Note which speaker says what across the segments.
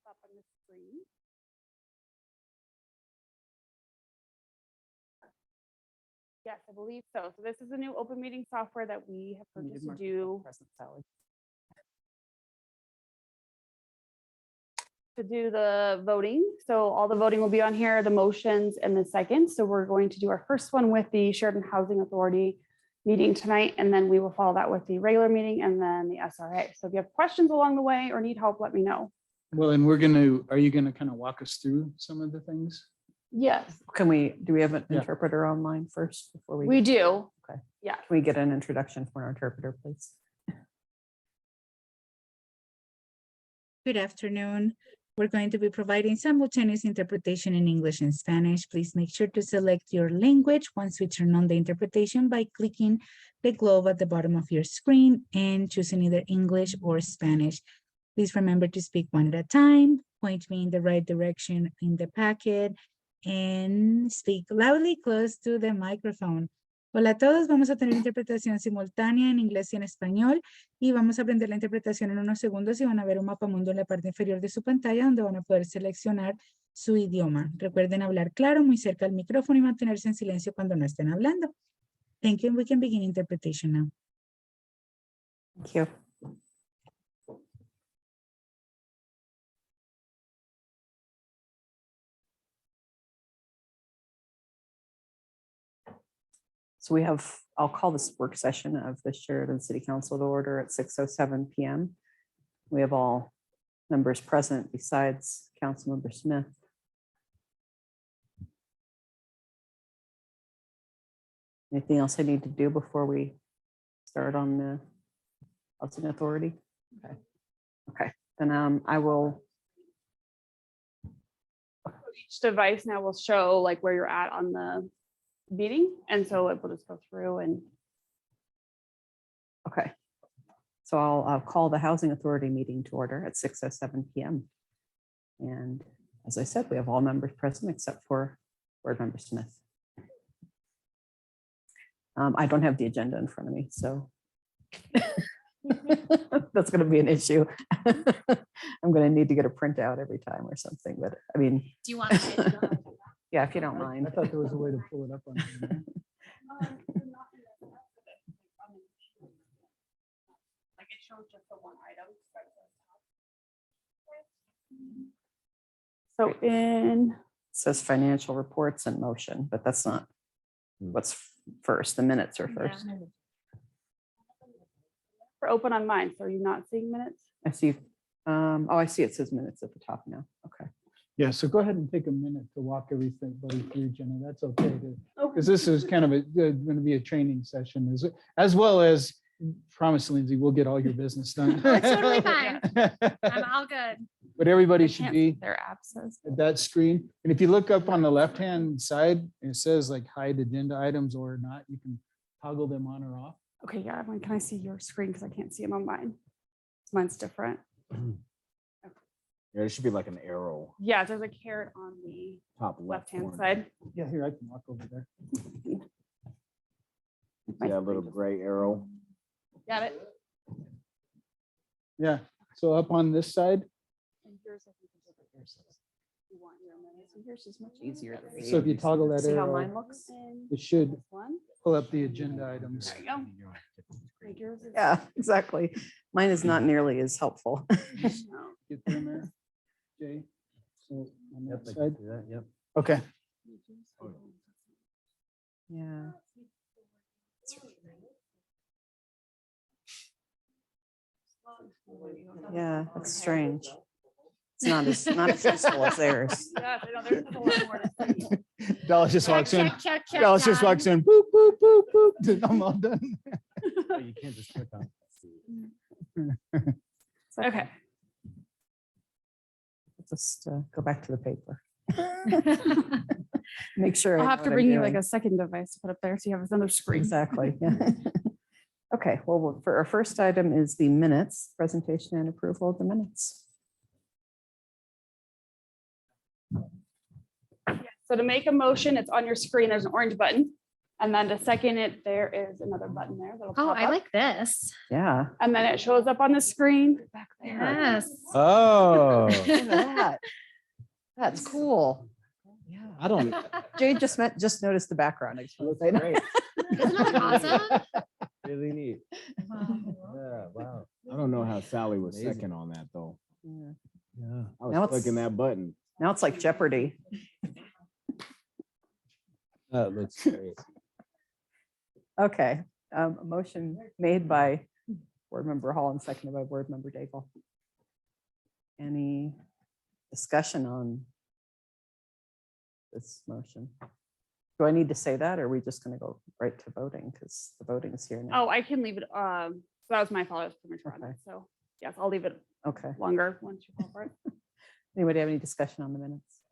Speaker 1: up on the screen. Yes, I believe so. So this is a new open meeting software that we have purchased to do the voting. So all the voting will be on here, the motions and the seconds. So we're going to do our first one with the Sheridan Housing Authority meeting tonight, and then we will follow that with the regular meeting and then the SRA. So if you have questions along the way or need help, let me know.
Speaker 2: Well, and are you gonna kind of walk us through some of the things?
Speaker 1: Yes,
Speaker 3: Do we have an
Speaker 2: Yeah.
Speaker 3: interpreter online first before
Speaker 1: we do.
Speaker 3: Okay.
Speaker 1: Yeah.
Speaker 3: Can we get an introduction for our interpreter, please?
Speaker 4: Good afternoon. We're going to be providing simultaneous interpretation in English and Spanish. Please make sure to select your language once we turn on the interpretation by clicking the globe at the bottom of your screen and choosing either English or Spanish. Please remember to speak one at a time, point me in the right direction in the packet, and speak loudly close to the microphone. Hola a todos, vamos a tener interpretación simultánea en inglés y en español y vamos a aprender la interpretación en unos segundos y van a ver un mapa mundo en la parte inferior de su pantalla donde van a poder seleccionar su idioma. Recuerden hablar claro, muy cerca del micrófono y mantenerse en silencio cuando no estén hablando. Thank you. We can begin interpretation now.
Speaker 3: Thank you. So I'll call this work session of the Sheridan City Council to order at 6:07 p.m. We have all members present besides Councilmember Smith. Anything else I need to do before we start on the Housing Authority? Okay, then I will.
Speaker 1: Each device now will show like where you're at on the meeting. And so it will just go through and.
Speaker 3: Okay, so I'll call the Housing Authority meeting to order at 6:07 p.m. And as I said, we have all members present except for Board Member Smith. I don't have the agenda in front of me, so that's going to be an issue. I'm going to need to get a printout every time or something, but I mean.
Speaker 5: Do you want to?
Speaker 3: Yeah, if you don't mind.
Speaker 2: I thought there was a way to pull it up on.
Speaker 1: Like it shows just the one item. So in.
Speaker 3: It says financial reports and motion, but that's not what's first. The minutes are first.
Speaker 1: We're open on mine, so are you not seeing minutes?
Speaker 3: I see. Oh, I see. It says minutes at the top now. Okay.
Speaker 2: Yeah, so go ahead and take a minute to walk everybody through, Jenna. That's okay. Because this is kind of going to be a training session as well as, promise, Lindsay, we'll get all your business done.
Speaker 5: That's totally fine. I'm all good.
Speaker 2: But everybody
Speaker 1: I
Speaker 2: should
Speaker 1: can't
Speaker 2: be
Speaker 1: see their abscess.
Speaker 2: at that screen. And if you look up on the left-hand side, it says like hide agenda items or not, you can toggle them on or off.
Speaker 1: Okay, yeah, can I see your screen? Because I can't see them on mine. Mine's different.
Speaker 6: Yeah, there should be like an arrow
Speaker 1: Yeah, there's a carrot on the
Speaker 6: top
Speaker 1: left-hand
Speaker 6: corner.
Speaker 1: side.
Speaker 2: Yeah, here, I can walk over there.
Speaker 1: My
Speaker 6: Yeah, a little
Speaker 1: screen just-
Speaker 6: gray arrow.
Speaker 1: Got it?
Speaker 2: Yeah, so up on this side,
Speaker 1: And yours, I think, is over here, so you want your minutes. And yours is much
Speaker 3: Easier to read.
Speaker 2: so if you toggle that
Speaker 3: See how
Speaker 2: arrow,
Speaker 3: mine looks?
Speaker 1: And
Speaker 2: it should
Speaker 1: this one.
Speaker 2: pull up the agenda items.
Speaker 1: There you go. Like yours is-
Speaker 3: Yeah, exactly. Mine is not nearly as helpful.
Speaker 1: No.
Speaker 2: Get them there, Jay. So on
Speaker 6: Yep,
Speaker 2: that
Speaker 6: I can
Speaker 2: side.
Speaker 6: do that, yep.
Speaker 2: Okay.
Speaker 3: Yeah. Yeah, that's strange. It's not as useful as theirs.
Speaker 1: Yeah, I know, there's a lot more to see.
Speaker 2: Dallas just walks in.
Speaker 5: Check.
Speaker 2: Dallas just walks in. Boop, boop, boop, boop. I'm all done.
Speaker 6: Oh, you can't just click on it.
Speaker 1: Okay.
Speaker 3: Just go back to the paper. Make sure.
Speaker 1: I'll have to bring you like a second device to put up there so you have another screen.
Speaker 3: Exactly. Yeah. Okay, well, for our first item is the minutes, presentation and approval of the minutes.
Speaker 1: So to make a motion, it's on your screen. There's an orange button. And then to second it, there is another button there that'll
Speaker 5: Oh,
Speaker 1: pop
Speaker 5: I
Speaker 1: up.
Speaker 5: like this.
Speaker 3: Yeah.
Speaker 1: And then it shows up on the screen back there.
Speaker 5: Yes.
Speaker 6: Oh,
Speaker 3: Look at that. That's cool. Yeah.
Speaker 6: I don't.
Speaker 3: Jay just noticed the background. I just wanna say that.
Speaker 6: Great.
Speaker 5: Isn't that awesome?
Speaker 6: Really neat. Yeah, wow. I don't know how Sally was second on that though.
Speaker 3: Yeah.
Speaker 6: Yeah. I
Speaker 3: Now
Speaker 6: was
Speaker 3: it's-
Speaker 6: clicking that button.
Speaker 3: Now it's like Jeopardy.
Speaker 6: That looks great.
Speaker 3: Okay, a motion made by Board Member Hall and seconded by Board Member Daigle. Any discussion on this motion? Do I need to say that, or are we just gonna go right to voting, because the voting is here now?
Speaker 1: Oh, I can leave it. That was my fault. I was premature on
Speaker 3: Okay.
Speaker 1: that. So yes, I'll leave it
Speaker 3: Okay,
Speaker 1: longer once you call for it.
Speaker 3: anybody have any discussion on the minutes?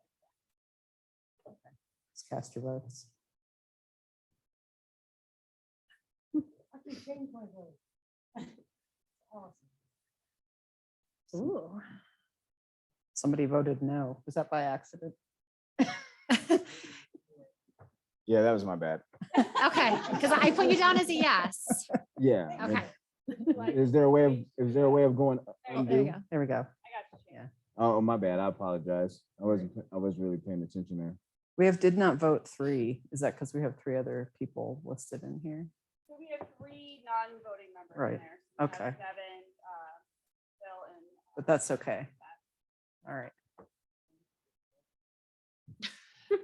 Speaker 3: Okay, let's cast your votes.
Speaker 5: Ooh.
Speaker 3: Somebody voted no. Was that by accident?
Speaker 6: Yeah, that was my bad.
Speaker 5: Okay, because I put you down as a yes.
Speaker 6: Yeah.
Speaker 5: Okay.
Speaker 6: Is there a way of going
Speaker 5: There you
Speaker 6: undo?
Speaker 5: go.
Speaker 3: There we go.
Speaker 1: I got you.
Speaker 3: Yeah.
Speaker 6: Oh, my bad. I apologize. I was really paying attention there.
Speaker 3: We have did not vote 3. Is that because we have 3 other people listed in here?
Speaker 1: So we have 3 non-voting members
Speaker 3: Right.
Speaker 1: in there. So we have
Speaker 3: Okay.
Speaker 1: Devin, Bill, and.
Speaker 3: But that's okay. All right.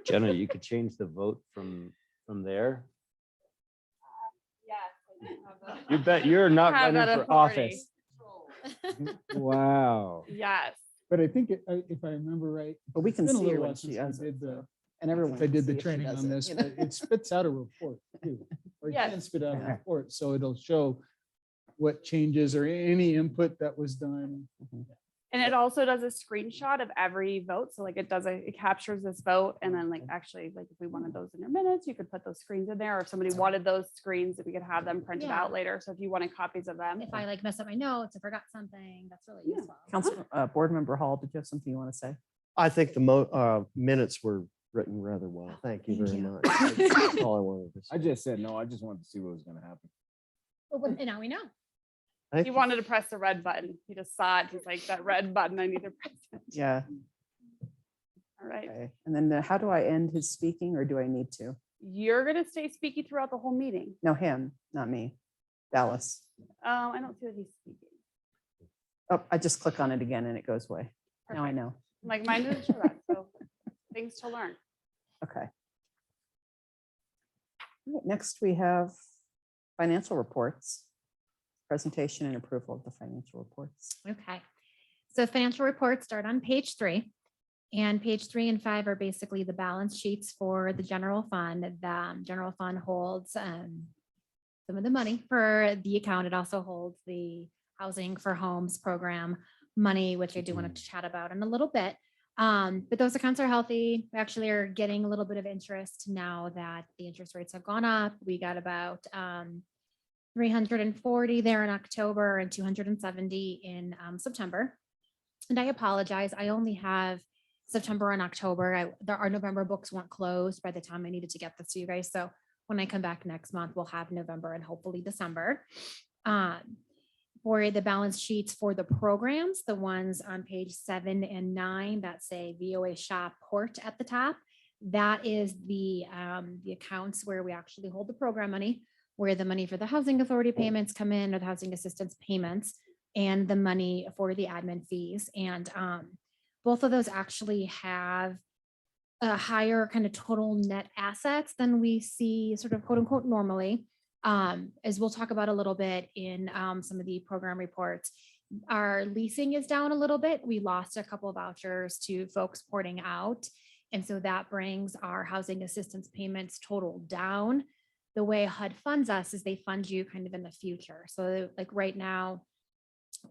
Speaker 7: Jenna, you could change the vote from there.
Speaker 1: Yes. I do have
Speaker 7: You bet you're not
Speaker 1: Have that
Speaker 7: running for
Speaker 1: authority.
Speaker 7: office. Wow.
Speaker 1: Yes.
Speaker 2: But I think if I remember right.
Speaker 3: But we can
Speaker 2: it's been a
Speaker 3: see her
Speaker 2: little
Speaker 3: when
Speaker 2: while
Speaker 3: she
Speaker 2: since we
Speaker 3: does it.
Speaker 2: did the-
Speaker 3: so- And everyone.
Speaker 2: I
Speaker 3: can
Speaker 2: did
Speaker 3: see
Speaker 2: the
Speaker 3: if she
Speaker 2: training
Speaker 3: does
Speaker 2: on
Speaker 3: it,
Speaker 2: this,
Speaker 3: you know?
Speaker 2: but it spits out a report too. Or you
Speaker 1: Yes.
Speaker 2: can spit out a
Speaker 3: Yeah.
Speaker 2: report, so it'll show what changes or any input that was done.
Speaker 1: And it also does a screenshot of every vote. So like it captures this vote and then like actually like if we wanted those in your minutes, you could put those screens in there. Or if somebody wanted those screens, if we could have them printed
Speaker 5: Yeah.
Speaker 1: out later. So if you wanted copies of them.
Speaker 5: If I like mess up my notes, I forgot something, that's really
Speaker 1: Yeah.
Speaker 5: useful.
Speaker 3: Council, Board Member Hall, did you have something you want to say?
Speaker 8: I think the minutes were written rather well. Thank you
Speaker 5: Thank
Speaker 8: very
Speaker 5: you.
Speaker 8: much. That's all I wanted to
Speaker 6: I
Speaker 8: say.
Speaker 6: just said no. I just wanted to see what was gonna happen.
Speaker 5: And now we know.
Speaker 8: Thank
Speaker 1: He
Speaker 8: you.
Speaker 1: wanted to press the red button. He just saw it. He's like, that red button, I need to press it.
Speaker 3: Yeah.
Speaker 1: All right.
Speaker 3: Okay. And then how do I end his speaking, or do I need to?
Speaker 1: You're gonna stay speaking throughout the whole meeting.
Speaker 3: No, him, not me. Dallas.
Speaker 1: I don't see that he's speaking.
Speaker 3: Oh, I just click on it again and it goes away. Now I
Speaker 1: Perfect.
Speaker 3: know.
Speaker 1: Like mine didn't show that, so things to learn.
Speaker 3: Okay. All right, next we have financial reports. Presentation and approval of the financial reports.
Speaker 5: Okay. So financial reports start on page 3. And page 3 and 5 are basically the balance sheets for the general fund. The general fund holds some of the money for the account. It also holds the Housing for Homes program money, which I do want to chat about in a little bit. But those accounts are healthy. We actually are getting a little bit of interest now that the interest rates have gone up. We got about 340 there in October and 270 in September. And I apologize, I only have September and October. Our November books weren't closed by the time I needed to get this to you guys. So when I come back next month, we'll have November and hopefully December. For the balance sheets for the programs, the ones on page 7 and 9 that say VOA shop port at the top, that is the accounts where we actually hold the program money, where the money for the housing authority payments come in, or the housing assistance payments, and the money for the admin fees. And both of those actually have a higher kind of total net assets than we see sort of quote unquote normally. As we'll talk about a little bit in some of the program reports. Our leasing is down a little bit. We lost a couple of vouchers to folks porting out. And so that brings our housing assistance payments total down. The way HUD funds us is they fund you kind of in the future. So like right now,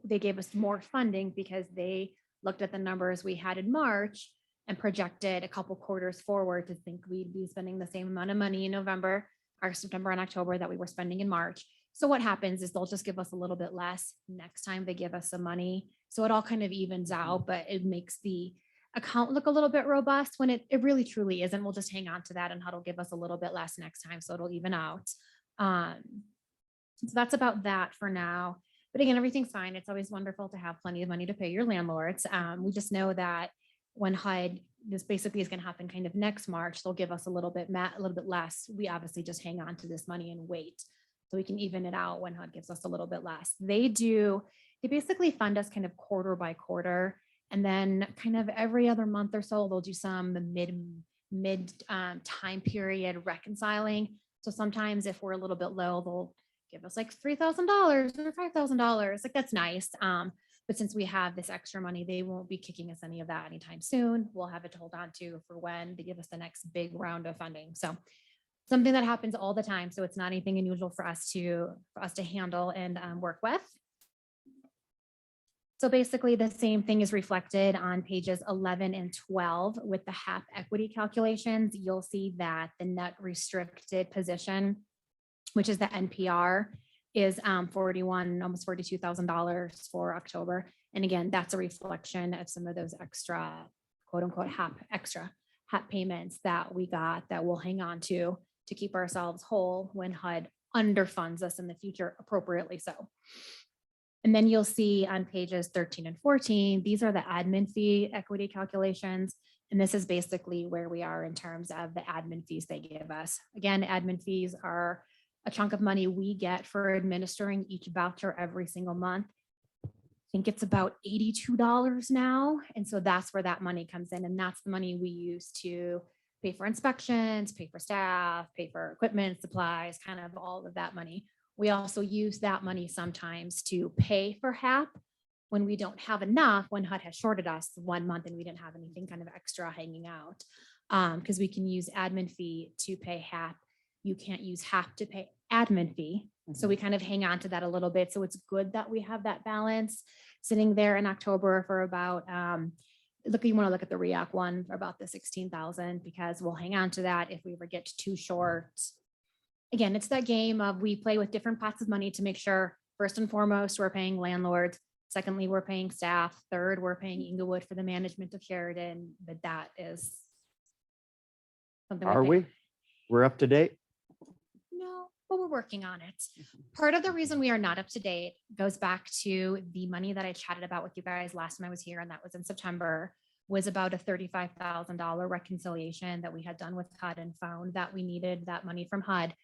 Speaker 5: they gave us more funding because they looked at the numbers we had in March and projected a couple quarters forward to think we'd be spending the same amount of money in November, or September and October that we were spending in March. So what happens is they'll just give us a little bit less next time they give us some money. So it all kind of evens out, but it makes the account look a little bit robust when it really truly isn't. We'll just hang on to that and HUD will give us a little bit less next time. So it'll even out. So that's about that for now. But again, everything's fine. It's always wonderful to have plenty of money to pay your landlords. We just know that when HUD, this basically is going to happen kind of next March, they'll give us a little bit less. We obviously just hang on to this money and wait so we can even it out when HUD gives us a little bit less. They basically fund us kind of quarter by quarter. And then kind of every other month or so, they'll do some mid time period reconciling. So sometimes if we're a little bit low, they'll give us like $3,000 or $5,000. Like that's nice. But since we have this extra money, they won't be kicking us any of that anytime soon. We'll have it to hold on to for when they give us the next big round of funding. So something that happens all the time. So it's not anything unusual for us to handle and work with. So basically the same thing is reflected on pages 11 and 12 with the HAP equity calculations. You'll see that the net restricted position, which is the NPR, is almost $42,000 for October. And again, that's a reflection of some of those extra, quote unquote, extra HAP payments that we got that we'll hang on to keep ourselves whole when HUD underfunds us in the future, appropriately so. And then you'll see on pages 13 and 14, these are the admin fee equity calculations. And this is basically where we are in terms of the admin fees they give us. Again, admin fees are a chunk of money we get for administering each voucher every single month. I think it's about $82 now. And so that's where that money comes in. And that's the money we use to pay for inspections, pay for staff, pay for equipment, supplies, kind of all of that money. We also use that money sometimes to pay for HAP when we don't have enough, when HUD has shorted us 1 month and we didn't have anything kind of extra hanging out. Because we can use admin fee to pay HAP. You can't use HAP to pay admin fee. So we kind of hang on to that a little bit. So it's good that we have that balance sitting there in October for about, you want to look at the REAC one for about the 16,000 because we'll hang on to that if we ever get too short. Again, it's that game of we play with different pots of money to make sure, first and foremost, we're paying landlords. Secondly, we're paying staff. Third, we're paying Inglewood for the management of Sheridan. But that is something.
Speaker 8: Are we? We're up to date?
Speaker 5: No, but we're working on it. Part of the reason we are not up to date goes back to the money that I chatted about with you guys last time I was here, and that was in September, was about a $35,000 reconciliation that we had done with HUD and found that we needed that money from HUD.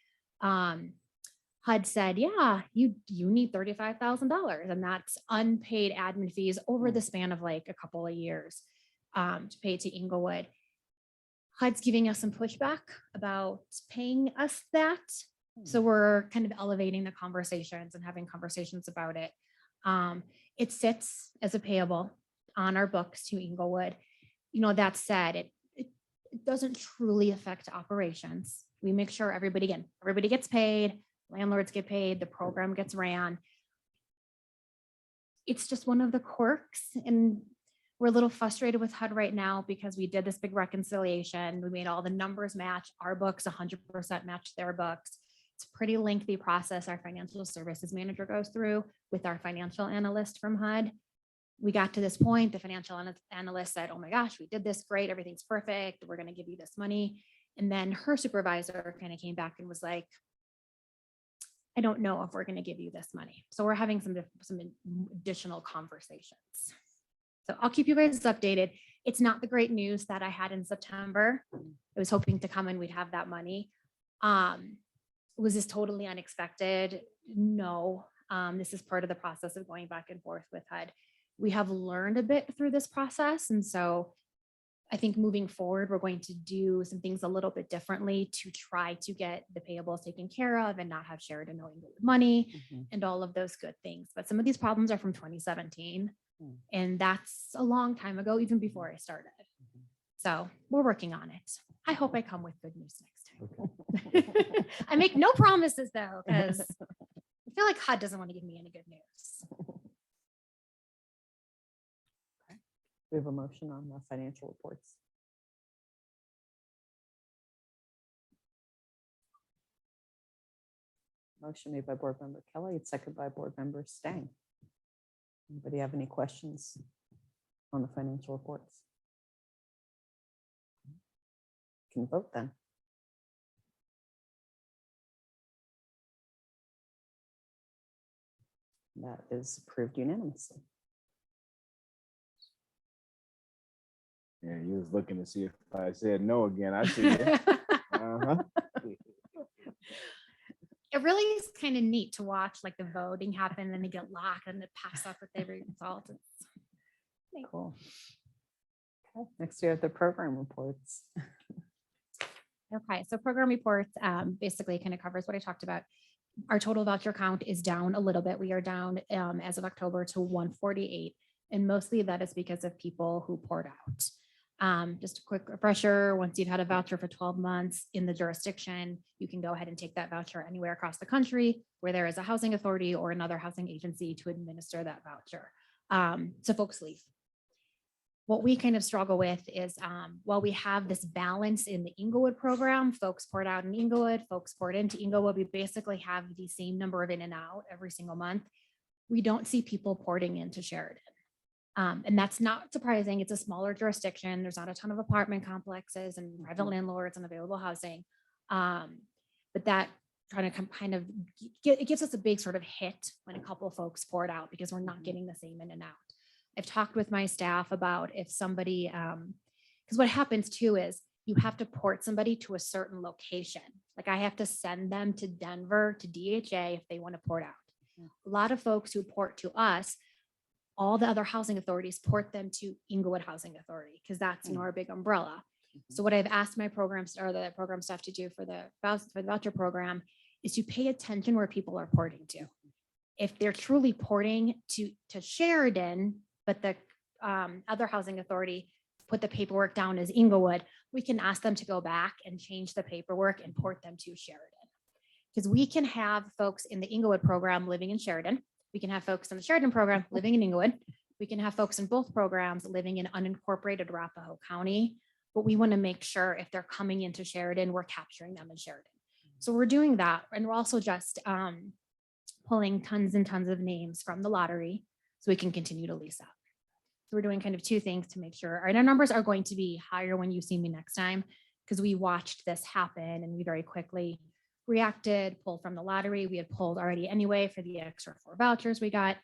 Speaker 5: HUD said, yeah, you need $35,000, and that's unpaid admin fees over the span of like a couple of years to pay to Inglewood. HUD's giving us some pushback about paying us that. So we're kind of elevating the conversations and having conversations about it. It sits as a payable on our books to Inglewood. You know, that said, it doesn't truly affect operations. We make sure everybody gets paid, landlords get paid, the program gets ran. It's just one of the quirks, and we're a little frustrated with HUD right now because we did this big reconciliation. We made all the numbers match our books, 100% match their books. It's a pretty lengthy process our financial services manager goes through with our financial analyst from HUD. We got to this point, the financial analyst said, oh my gosh, we did this great, everything's perfect, we're going to give you this money. And then her supervisor kind of came back and was like, I don't know if we're going to give you this money. So we're having some additional conversations. So I'll keep you guys updated. It's not the great news that I had in September. I was hoping to come and we'd have that money. Was this totally unexpected? No. This is part of the process of going back and forth with HUD. We have learned a bit through this process. And so I think moving forward, we're going to do some things a little bit differently to try to get the payables taken care of and not have Sheridan owing money and all of those good things. But some of these problems are from 2017. And that's a long time ago, even before I started. So we're working on it. I hope I come with good news next time. I make no promises though, because I feel like HUD doesn't want to give me any good news.
Speaker 3: We have a motion on the financial reports. Motion made by Board Member Kelly, seconded by Board Member Stang. Anybody have any questions on the financial reports? Can vote then. That is approved unanimously.
Speaker 6: Yeah, you was looking to see if I said no again. I see it. Uh-huh.
Speaker 5: It really is kind of neat to watch like the voting happen, and they get locked and it pops up with every result. It's
Speaker 3: Cool. Okay, next we have the program reports.
Speaker 5: Okay, so program reports basically kind of covers what I talked about. Our total voucher count is down a little bit. We are down as of October to 148. And mostly that is because of people who poured out. Just a quick refresher, once you've had a voucher for 12 months in the jurisdiction, you can go ahead and take that voucher anywhere across the country where there is a housing authority or another housing agency to administer that voucher. So folks leave. What we kind of struggle with is while we have this balance in the Inglewood program, folks poured out in Inglewood, folks poured into Inglewood, we basically have the same number of in and out every single month. We don't see people porting into Sheridan. And that's not surprising. It's a smaller jurisdiction. There's not a ton of apartment complexes and private landlords and available housing. But that trying to kind of, it gives us a big sort of hit when a couple of folks poured out because we're not getting the same in and out. I've talked with my staff about if somebody, because what happens too is you have to port somebody to a certain location. Like I have to send them to Denver to DHA if they want to port out. A lot of folks who port to us, all the other housing authorities port them to Inglewood Housing Authority because that's our big umbrella. So what I've asked my programs or the program staff to do for the voucher program is to pay attention where people are porting to. If they're truly porting to Sheridan, but the other housing authority put the paperwork down as Inglewood, we can ask them to go back and change the paperwork and port them to Sheridan. Because we can have folks in the Inglewood program living in Sheridan. We can have folks in the Sheridan program living in Inglewood. We can have folks in both programs living in unincorporated Arapahoe County. But we want to make sure if they're coming into Sheridan, we're capturing them in Sheridan. So we're doing that. And we're also just pulling tons and tons of names from the lottery so we can continue to lease up. So we're doing kind of two things to make sure our numbers are going to be higher when you see me next time, because we watched this happen and we very quickly reacted, pulled from the lottery. We had pulled already anyway for the extra 4 vouchers we got.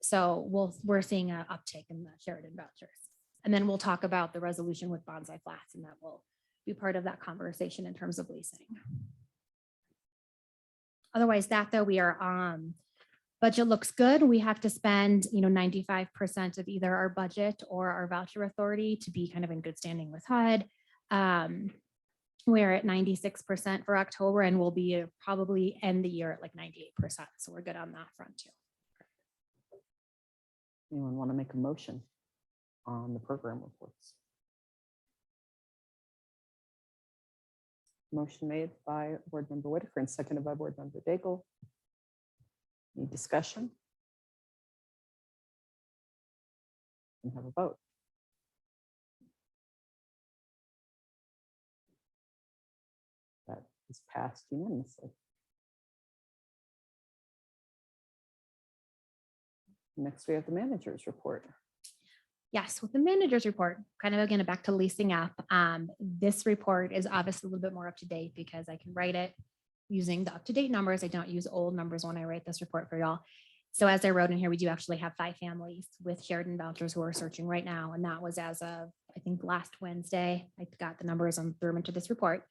Speaker 5: So we're seeing an uptick in the Sheridan vouchers. And then we'll talk about the resolution with Bonsai Flats, and that will be part of that conversation in terms of leasing. Otherwise that though, we are budget looks good. We have to spend, 95% of either our budget or our voucher authority to be kind of in good standing with HUD. We're at 96% for October and we'll be probably end the year at like 98%. So we're good on that front too.
Speaker 3: Anyone want to make a motion on the program reports? Motion made by Board Member Whitaker and seconded by Board Member Daigle. Any discussion? And have a vote. That is passed unanimously. Next, we have the manager's report.
Speaker 5: Yes, with the manager's report, kind of again, back to leasing up. This report is obviously a little bit more up to date because I can write it using the up-to-date numbers. I don't use old numbers when I write this report for y'all. So as I wrote in here, we do actually have 5 families with Sheridan vouchers who are searching right now. And that was as of, I think, last Wednesday. I got the numbers and threw them into this report.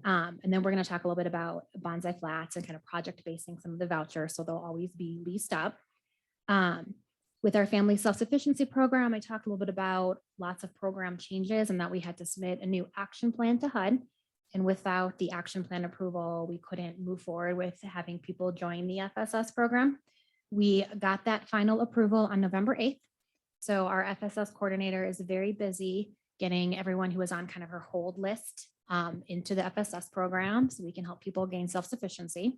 Speaker 5: And then we're going to talk a little bit about Bonsai Flats and kind of project basing some of the vouchers. So they'll always be leased up. With our family self-sufficiency program, I talked a little bit about lots of program changes and that we had to submit a new action plan to HUD. And without the action plan approval, we couldn't move forward with having people join the FSS program. We got that final approval on November 8th. So our FSS coordinator is very busy getting everyone who was on kind of her hold list into the FSS program so we can help people gain self-sufficiency.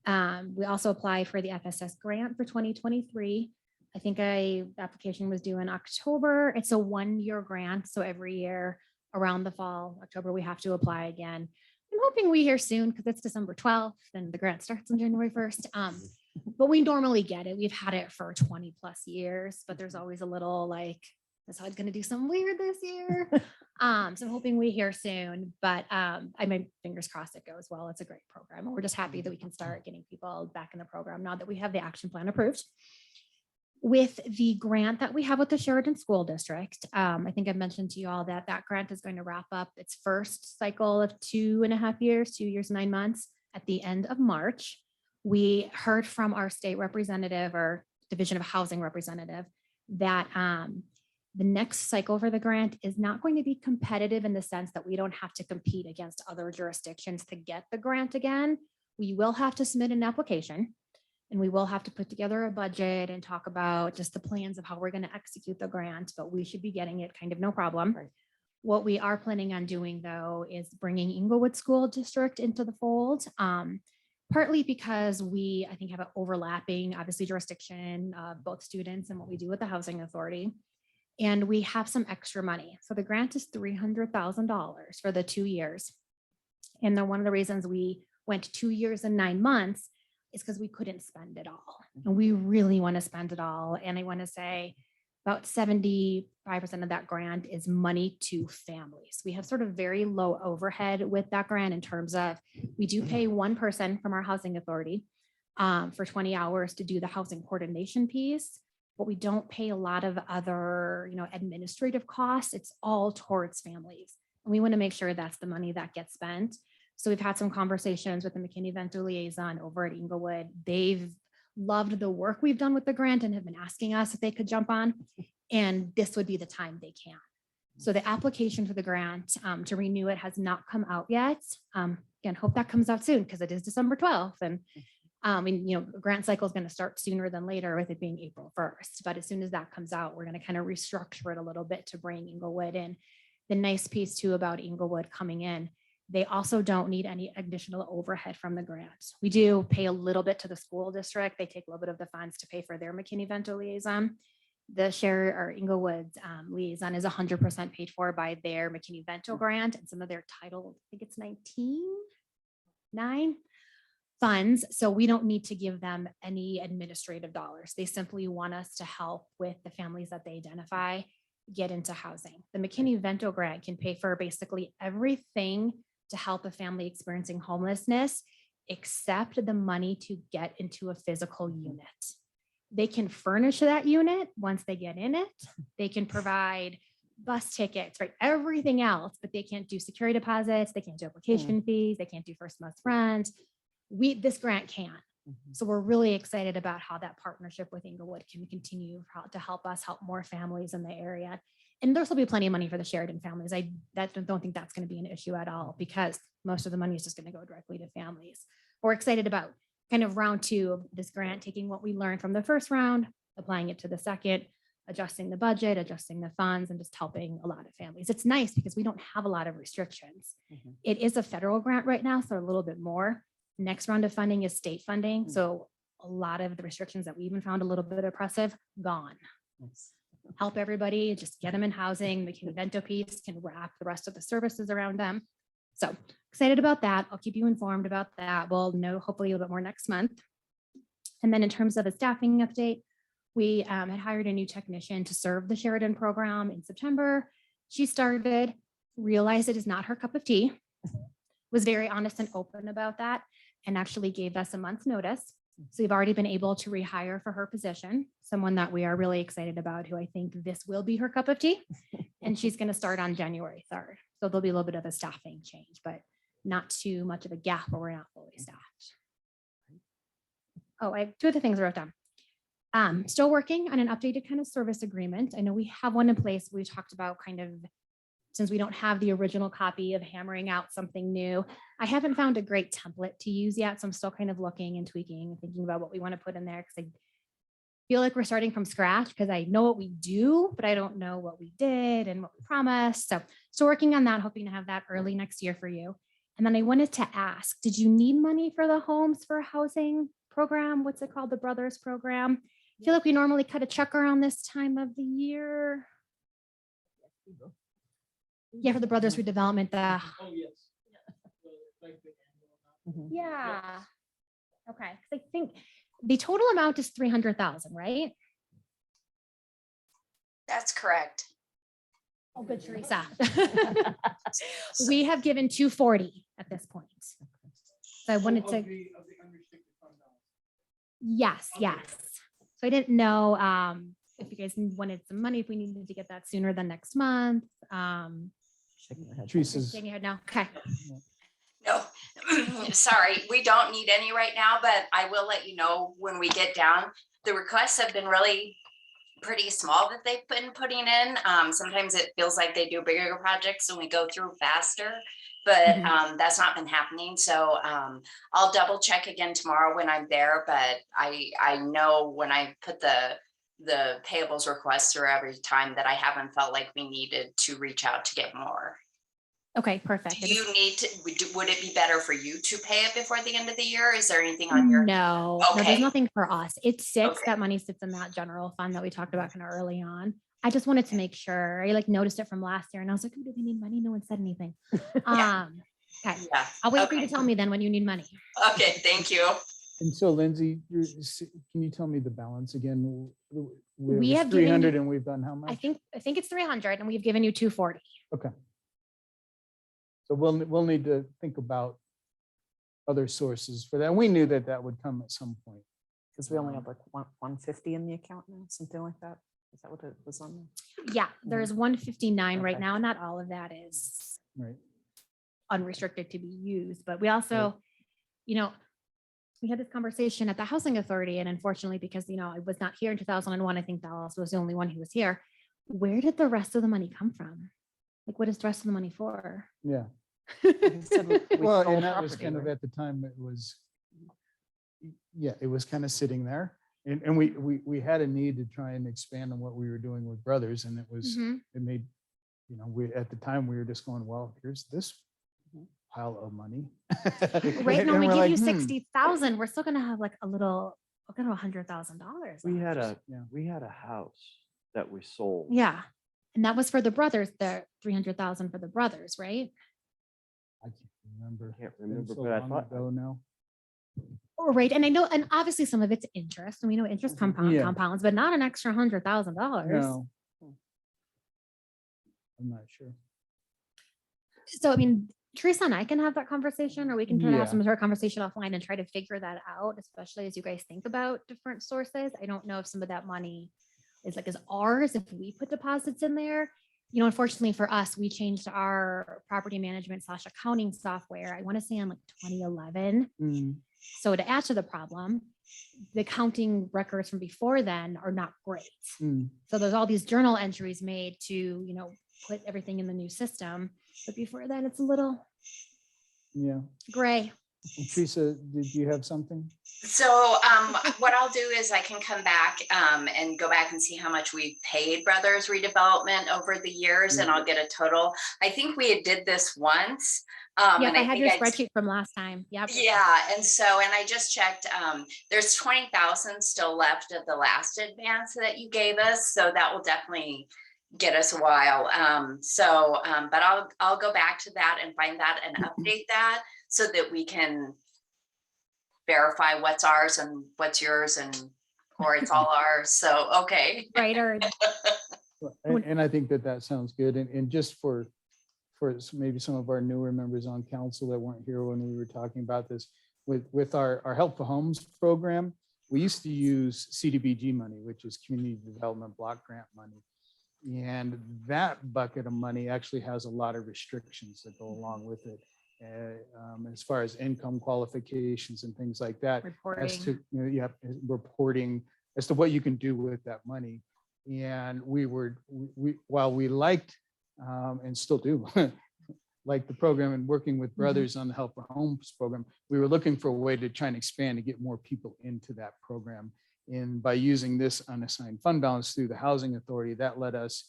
Speaker 5: We also applied for the FSS grant for 2023. I think the application was due in October. It's a 1-year grant. So every year around the fall, October, we have to apply again. I'm hoping we hear soon because it's December 12th and the grant starts on January 1st. But we normally get it. We've had it for 20+ years, but there's always a little like decided going to do something weird this year. So I'm hoping we hear soon, but I mean, fingers crossed it goes well. It's a great program. And we're just happy that we can start getting people back in the program now that we have the action plan approved. With the grant that we have with the Sheridan School District, I think I mentioned to you all that that grant is going to wrap up its first cycle of 2.5 years, 2 years, 9 months at the end of March. We heard from our state representative or Division of Housing representative that the next cycle for the grant is not going to be competitive in the sense that we don't have to compete against other jurisdictions to get the grant again. We will have to submit an application and we will have to put together a budget and talk about just the plans of how we're going to execute the grant, but we should be getting it kind of no problem.
Speaker 3: Right.
Speaker 5: What we are planning on doing though is bringing Inglewood School District into the fold. Partly because we, I think, have an overlapping, obviously, jurisdiction of both students and what we do with the Housing Authority. And we have some extra money. So the grant is $300,000 for the 2 years. And then one of the reasons we went 2 years and 9 months is because we couldn't spend it all. And we really want to spend it all. And I want to say about 75% of that grant is money to families. We have sort of very low overhead with that grant in terms of we do pay one person from our housing authority for 20 hours to do the housing coordination piece, but we don't pay a lot of other, administrative costs. It's all towards families. And we want to make sure that's the money that gets spent. So we've had some conversations with the McKinney-Vento liaison over at Inglewood. They've loved the work we've done with the grant and have been asking us if they could jump on, and this would be the time they can. So the application for the grant to renew it has not come out yet. Again, hope that comes out soon because it is December 12th. And grant cycle is going to start sooner than later with it being April 1st. But as soon as that comes out, we're going to kind of restructure it a little bit to bring Inglewood in. The nice piece too about Inglewood coming in, they also don't need any additional overhead from the grant. We do pay a little bit to the school district. They take a little bit of the funds to pay for their McKinney-Vento liaison. The Inglewood's liaison is 100% paid for by their McKinney-Vento grant and some of their title, I think it's 9 funds. So we don't need to give them any administrative dollars. They simply want us to help with the families that they identify get into housing. The McKinney-Vento grant can pay for basically everything to help a family experiencing homelessness, except the money to get into a physical unit. They can furnish that unit once they get in it. They can provide bus tickets, right? Everything else, but they can't do security deposits. They can't do application fees. They can't do first month's rent. This grant can. So we're really excited about how that partnership with Inglewood can continue to help us help more families in the area. And there'll still be plenty of money for the Sheridan families. I don't think that's going to be an issue at all because most of the money is just going to go directly to families. We're excited about kind of round 2 of this grant, taking what we learned from the first round, applying it to the second, adjusting the budget, adjusting the funds, and just helping a lot of families. It's nice because we don't have a lot of restrictions. It is a federal grant right now, so a little bit more. Next round of funding is state funding. So a lot of the restrictions that we even found a little bit oppressive, gone. Help everybody, just get them in housing. The McKinney-Vento piece can wrap the rest of the services around them. So excited about that. I'll keep you informed about that. We'll know hopefully a little bit more next month. And then in terms of a staffing update, we had hired a new technician to serve the Sheridan program in September. She started, realized it is not her cup of tea, was very honest and open about that, and actually gave us a month's notice. So we've already been able to rehire for her position, someone that we are really excited about, who I think this will be her cup of tea. And she's going to start on January 3rd. So there'll be a little bit of a staffing change, but not too much of a gap where we're not fully staffed. Oh, I have 2 other things I wrote down. Still working on an updated kind of service agreement. I know we have one in place. We talked about kind of, since we don't have the original copy, of hammering out something new. I haven't found a great template to use yet. So I'm still kind of looking and tweaking and thinking about what we want to put in there, because I feel like we're starting from scratch because I know what we do, but I don't know what we did and what we promised. So working on that, hoping to have that early next year for you. And then I wanted to ask, did you need money for the Homes for Housing program? What's it called? The Brothers program? I feel like we normally cut a check around this time of the year. Yeah, for the Brothers Redevelopment.
Speaker 2: Oh, yes.
Speaker 5: Yeah. Okay. 'Cause I think the total amount is 300,000, right?
Speaker 9: That's correct.
Speaker 5: Oh, good, Teresa. We have given 240 at this point. So I wanted to. Yes, yes. So I didn't know if you guys wanted some money, if we needed to get that sooner than next month.
Speaker 3: Shaking my head.
Speaker 2: Teresa's,
Speaker 5: Shaking your head now. Okay.
Speaker 9: No, sorry, we don't need any right now, but I will let you know when we get down. The requests have been really pretty small that they've been putting in. Sometimes it feels like they do bigger projects and we go through faster, but that's not been happening. So I'll double check again tomorrow when I'm there, but I know when I put the payables request through every time that I haven't felt like we needed to reach out to get more.
Speaker 5: Okay, perfect.
Speaker 9: Do you need to, would it be better for you to pay it before the end of the year? Is there anything on your?
Speaker 5: No, no,
Speaker 9: Okay.
Speaker 5: there's nothing for us. It sits,
Speaker 9: Okay.
Speaker 5: that money sits in that general fund that we talked about kind of early on. I just wanted to make sure. I like noticed it from last year and I was like, oh, do they need money? No one said anything. Okay,
Speaker 9: Yeah.
Speaker 5: I'll wait for you
Speaker 9: Okay.
Speaker 5: to tell me then when you need money.
Speaker 9: Okay, thank you.
Speaker 2: and so Lindsay, can you tell me the balance again?
Speaker 5: We have given
Speaker 2: 300
Speaker 5: you-
Speaker 2: and we've done how much?
Speaker 5: I think it's 300 and we've given you 240.
Speaker 2: Okay. So we'll need to think about other sources for that. We knew that that would come at some point.
Speaker 3: Because we only have like 150 in the account now, something like that. Is that what it was on there?
Speaker 5: Yeah, there's 159 right
Speaker 3: Okay.
Speaker 5: now. Not all of that is
Speaker 2: Right.
Speaker 5: unrestricted to be used, but we also, you know, we had this conversation at the Housing Authority and unfortunately, because, you know, I was not here in 2001, I think Dallas was the only one who was here. Where did the rest of the money come from? Like, what is the rest of the money for?
Speaker 2: Yeah.
Speaker 3: He said we
Speaker 2: Well,
Speaker 3: sold
Speaker 2: and that was
Speaker 3: property,
Speaker 2: kind of
Speaker 3: right?
Speaker 2: at the time, it was, yeah, it was kind of sitting there. And we had a need to try and expand on what we were doing with Brothers and it was,
Speaker 5: Mhm.
Speaker 2: it made, you know, at the time, we were just going, well, here's this pile of money.
Speaker 5: Right now,
Speaker 2: And
Speaker 5: we
Speaker 2: we're
Speaker 5: give
Speaker 2: like,
Speaker 5: you 60,000. We're still gonna have like a little, we're gonna have $100,000.
Speaker 7: We had
Speaker 2: Yeah.
Speaker 7: we had a house that we sold.
Speaker 5: Yeah, and that was for the brothers, the 300,000 for the brothers, right?
Speaker 2: I can't remember.
Speaker 7: Can't
Speaker 2: Been
Speaker 7: remember,
Speaker 2: so
Speaker 7: but I
Speaker 2: long
Speaker 7: thought,
Speaker 2: ago now.
Speaker 5: Or right, and I know, and obviously some of it's interest, and we know interest
Speaker 2: Yeah.
Speaker 5: compounds, but not an extra $100,000.
Speaker 2: No. I'm not sure.
Speaker 5: So I mean, Teresa and I can have that conversation, or we can try to have
Speaker 2: Yeah.
Speaker 5: some sort of conversation offline and try to figure that out, especially as you guys think about different sources. I don't know if some of that money is ours, if we put deposits in there. You know, unfortunately for us, we changed our property management / accounting software, I want to say in like 2011.
Speaker 2: Mm,
Speaker 5: So to add to the problem, the accounting records from before then are not great.
Speaker 2: mm.
Speaker 5: So there's all these journal entries made to, you know, put everything in the new system. But before then, it's a little
Speaker 2: Yeah.
Speaker 5: gray.
Speaker 2: And Teresa, did you have something?
Speaker 9: So what I'll do is I can come back and go back and see how much we paid Brothers Redevelopment over the years and I'll get a total. I think we had did this once.
Speaker 5: Yep,
Speaker 9: and
Speaker 5: I had
Speaker 9: think
Speaker 5: your
Speaker 9: I'd-
Speaker 5: spreadsheet from last time. Yep.
Speaker 9: Yeah, and so, and I just checked, there's 20,000 still left of the last advance that you gave us, so that will definitely get us a while. But I'll go back to that and find that and update that so that we can verify what's ours and what's yours or it's all ours, so, okay.
Speaker 5: Right, or
Speaker 2: And I think that sounds good. And just for maybe some of our newer members on council that weren't here when we were talking about this, with our Help for Homes program, we used to use CDBG money, which is Community Development Block Grant money. And that bucket of money actually has a lot of restrictions that go along with it. As far as income qualifications and things like that, as
Speaker 5: reporting.
Speaker 2: to, you know, you have reporting as to what you can do with that money. And we while we liked and still do like the program and working with Brothers on the Help for Homes program, we were looking for a way to try and expand and get more people into that program. And by using this unassigned fund balance through the Housing Authority, that let us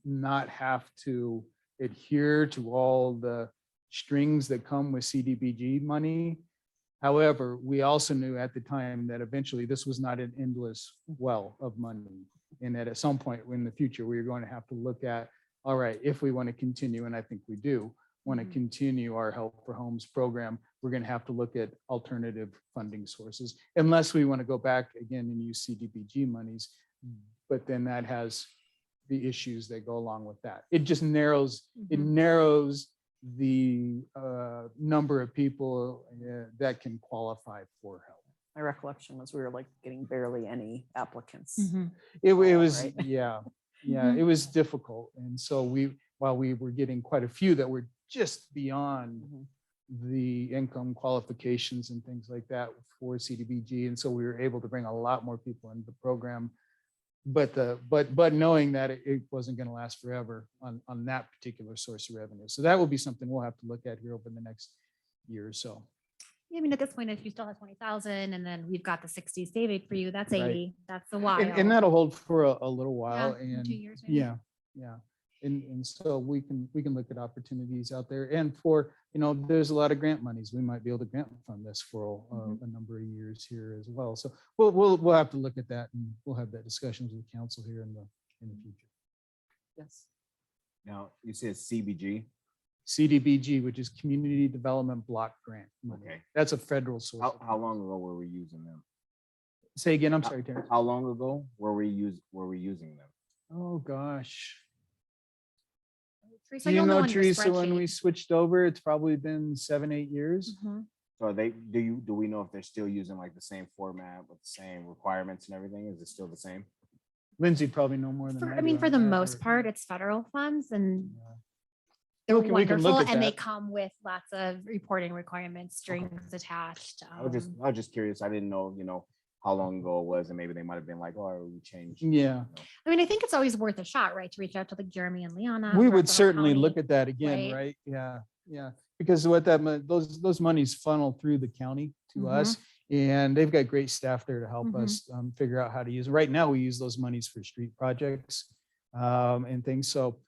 Speaker 2: not have to adhere to all the strings that come with CDBG money. However, we also knew at the time that eventually this was not an endless well of money. And that at some point in the future, we are going to have to look at, all right, if we want to continue, and I think we do, want to continue our Help for Homes program, we're going to have to look at alternative funding sources, unless we want to go back again and use CDBG monies. But then that has the issues that go along with that. It just narrows, it narrows the number of people that can qualify for help.
Speaker 3: My recollection was we were like getting barely any applicants.
Speaker 2: It
Speaker 3: Oh,
Speaker 2: was,
Speaker 3: right.
Speaker 2: yeah, it was difficult. And so while we were getting quite a few that were just beyond the income qualifications and things like that for CDBG. And so we were able to bring a lot more people into the program. But knowing that it wasn't going to last forever on that particular source of revenue. So that will be something we'll have to look at here over the next year or so.
Speaker 5: I mean, at this point, if you still have 20,000 and then we've got the 60 saving for you, that's
Speaker 2: Right.
Speaker 5: 80. That's a while.
Speaker 2: And that'll hold for a little while.
Speaker 5: Yeah,
Speaker 2: And
Speaker 5: 2 years. maybe.
Speaker 2: yeah. And so we can look at opportunities out there. And for, there's a lot of grant monies. We might be able to grant fund this for a number of years here as well. So we'll have to look at that, and we'll have that discussions with council here in the future.
Speaker 3: Yes.
Speaker 6: Now, you said CBG.
Speaker 2: CDBG, which is Community Development Block Grant money.
Speaker 6: Okay.
Speaker 2: That's a federal source.
Speaker 6: How long ago were we using them?
Speaker 2: Say again, I'm sorry, Terrence.
Speaker 6: How long ago were we using them?
Speaker 2: Oh, gosh.
Speaker 5: Teresa,
Speaker 2: Do you
Speaker 5: you'll
Speaker 2: know,
Speaker 5: on your
Speaker 2: Teresa, when we
Speaker 5: spreadsheet.
Speaker 2: switched over, it's probably been 7-8 years.
Speaker 5: Mhm.
Speaker 6: So do we know if they're still using like the same format with the same requirements and everything? Is it still the same?
Speaker 2: Lindsay probably know more than
Speaker 5: I
Speaker 2: do
Speaker 5: mean, for
Speaker 2: on
Speaker 5: the
Speaker 2: that,
Speaker 5: most
Speaker 2: or-
Speaker 5: part, it's federal funds and
Speaker 2: Yeah.
Speaker 5: they're
Speaker 2: We can look
Speaker 5: wonderful
Speaker 2: at
Speaker 5: and they
Speaker 2: that.
Speaker 5: come with lots of reporting requirements, strings attached.
Speaker 6: I was just curious. I didn't know, how long ago it was, and maybe they might have been like, oh, we changed.
Speaker 2: Yeah,
Speaker 5: I mean, I think it's always worth a shot, right? To reach out to like Jeremy and Leona.
Speaker 2: we
Speaker 5: throughout
Speaker 2: would
Speaker 5: the whole
Speaker 2: certainly
Speaker 5: county.
Speaker 2: look at that again,
Speaker 5: right?
Speaker 2: right? Yeah. Because what those monies funnel through the county to
Speaker 5: Mhm.
Speaker 2: us, and they've got great staff there to help
Speaker 5: Mhm.
Speaker 2: us figure out how to use it. Right now, we use those monies for street projects and things. So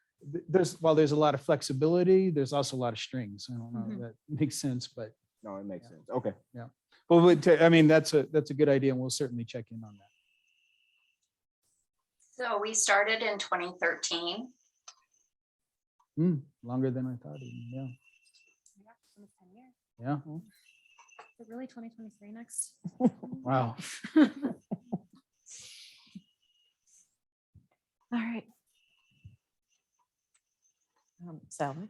Speaker 2: while there's a lot of flexibility, there's also a lot of strings. I don't know if that makes sense, but
Speaker 6: No, it makes sense. Okay.
Speaker 2: I mean, that's a good idea, and we'll certainly check in on that.
Speaker 9: So we started in 2013.
Speaker 2: Longer than I thought. Even,
Speaker 5: Yeah, almost 10 years.
Speaker 2: yeah.
Speaker 5: Is it really 2023 next?
Speaker 2: Wow.
Speaker 3: All right. Sally?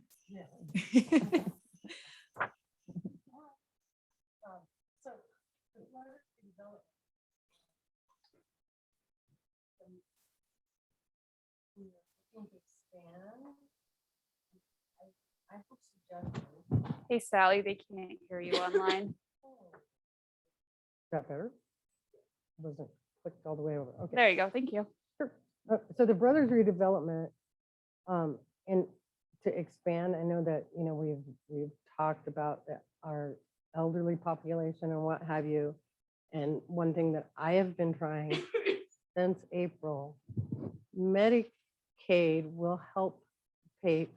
Speaker 1: Hey, Sally, they can't hear you online.
Speaker 10: Is that better? Wasn't clicked all the way over. Okay.
Speaker 1: There you go. Thank you.
Speaker 10: So the Brothers redevelopment, and to expand, I know that, we've talked about our elderly population and what have you. And one thing that I have been trying since April, Medicaid will help pay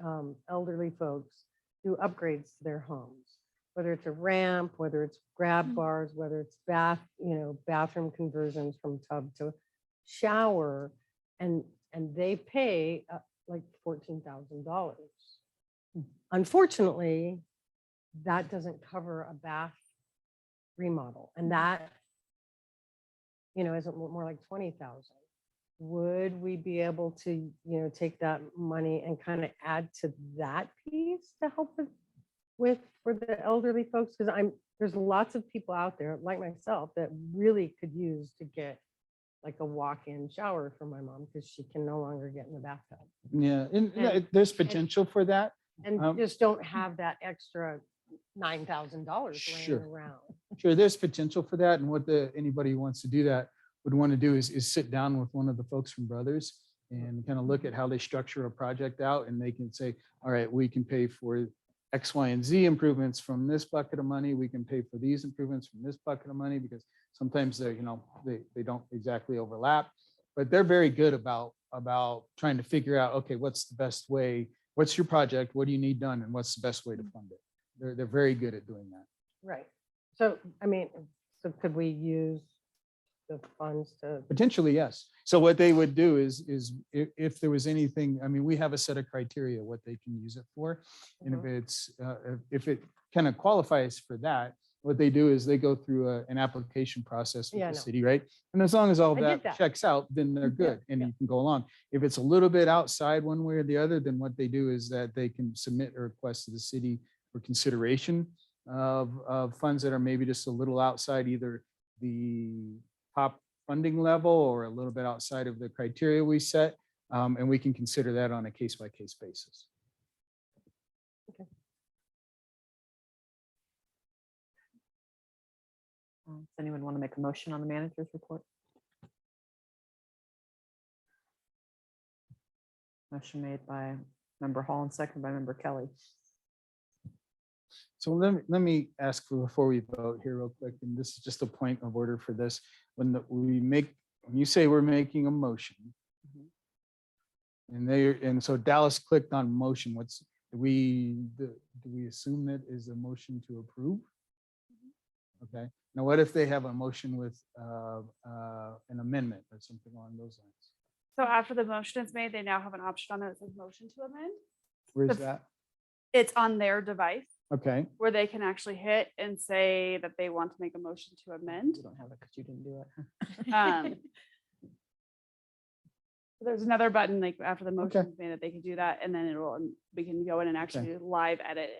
Speaker 10: elderly folks do upgrades to their homes, whether it's a ramp, whether it's grab bars, whether it's bathroom conversions from tub to shower, and they pay like $14,000. Unfortunately, that doesn't cover a bath remodel, and that isn't more like 20,000. Would we be able to take that money and kind of add to that piece to help for the elderly folks? Because there's lots of people out there like myself that really could use to get like a walk-in shower for my mom because she can no longer get in the bathtub
Speaker 2: Yeah, and
Speaker 10: And-
Speaker 2: there's potential for that.
Speaker 10: and just don't have that extra $9,000
Speaker 2: Sure.
Speaker 10: laying around.
Speaker 2: Sure, there's potential for that. And what anybody who wants to do that would want to do is sit down with one of the folks from Brothers and kind of look at how they structure a project out, and they can say, all right, we can pay for X, Y, and Z improvements from this bucket of money. We can pay for these improvements from this bucket of money, because sometimes they don't exactly overlap, but they're very good about trying to figure out, okay, what's the best way? What's your project? What do you need done? And what's the best way to fund it? They're very good at doing that.
Speaker 10: Right. So, so could we use the funds to?
Speaker 2: Potentially, yes. So what they would do is if there was anything, we have a set of criteria what they can use it for. And if it kind of qualifies for that, what they do is they go through an application process with
Speaker 10: Yeah, I
Speaker 2: the
Speaker 10: know.
Speaker 2: city, right? And as long as all
Speaker 10: I did
Speaker 2: that
Speaker 10: that.
Speaker 2: checks out, then they're good and you can go along. If it's a little bit outside one way or the other, then what they do is that they can submit a request to the city for consideration of funds that are maybe just a little outside either the top funding level or a little bit outside of the criteria we set. And we can consider that on a case-by-case basis.
Speaker 3: Does anyone want to make a motion on the manager's report? Motion made by Member Hall and second by Member Kelly.
Speaker 2: So let me ask before we vote here real quick, and this is just a point of order for this. When you say we're making a motion, and so Dallas clicked on motion, do we assume that is a motion to approve? Okay, now what if they have a motion with an amendment or something along those lines?
Speaker 1: So after the motion is made, they now have an option on there that says motion to amend.
Speaker 2: Where's
Speaker 1: The-
Speaker 2: that?
Speaker 1: It's on their device
Speaker 2: Okay,
Speaker 1: where they can actually hit and say that they want to make a motion to amend.
Speaker 3: You don't have it because you didn't do it.
Speaker 1: Um, There's another button like after the
Speaker 2: Okay.
Speaker 1: motion is made that they can do that, and then we can go in and actually live edit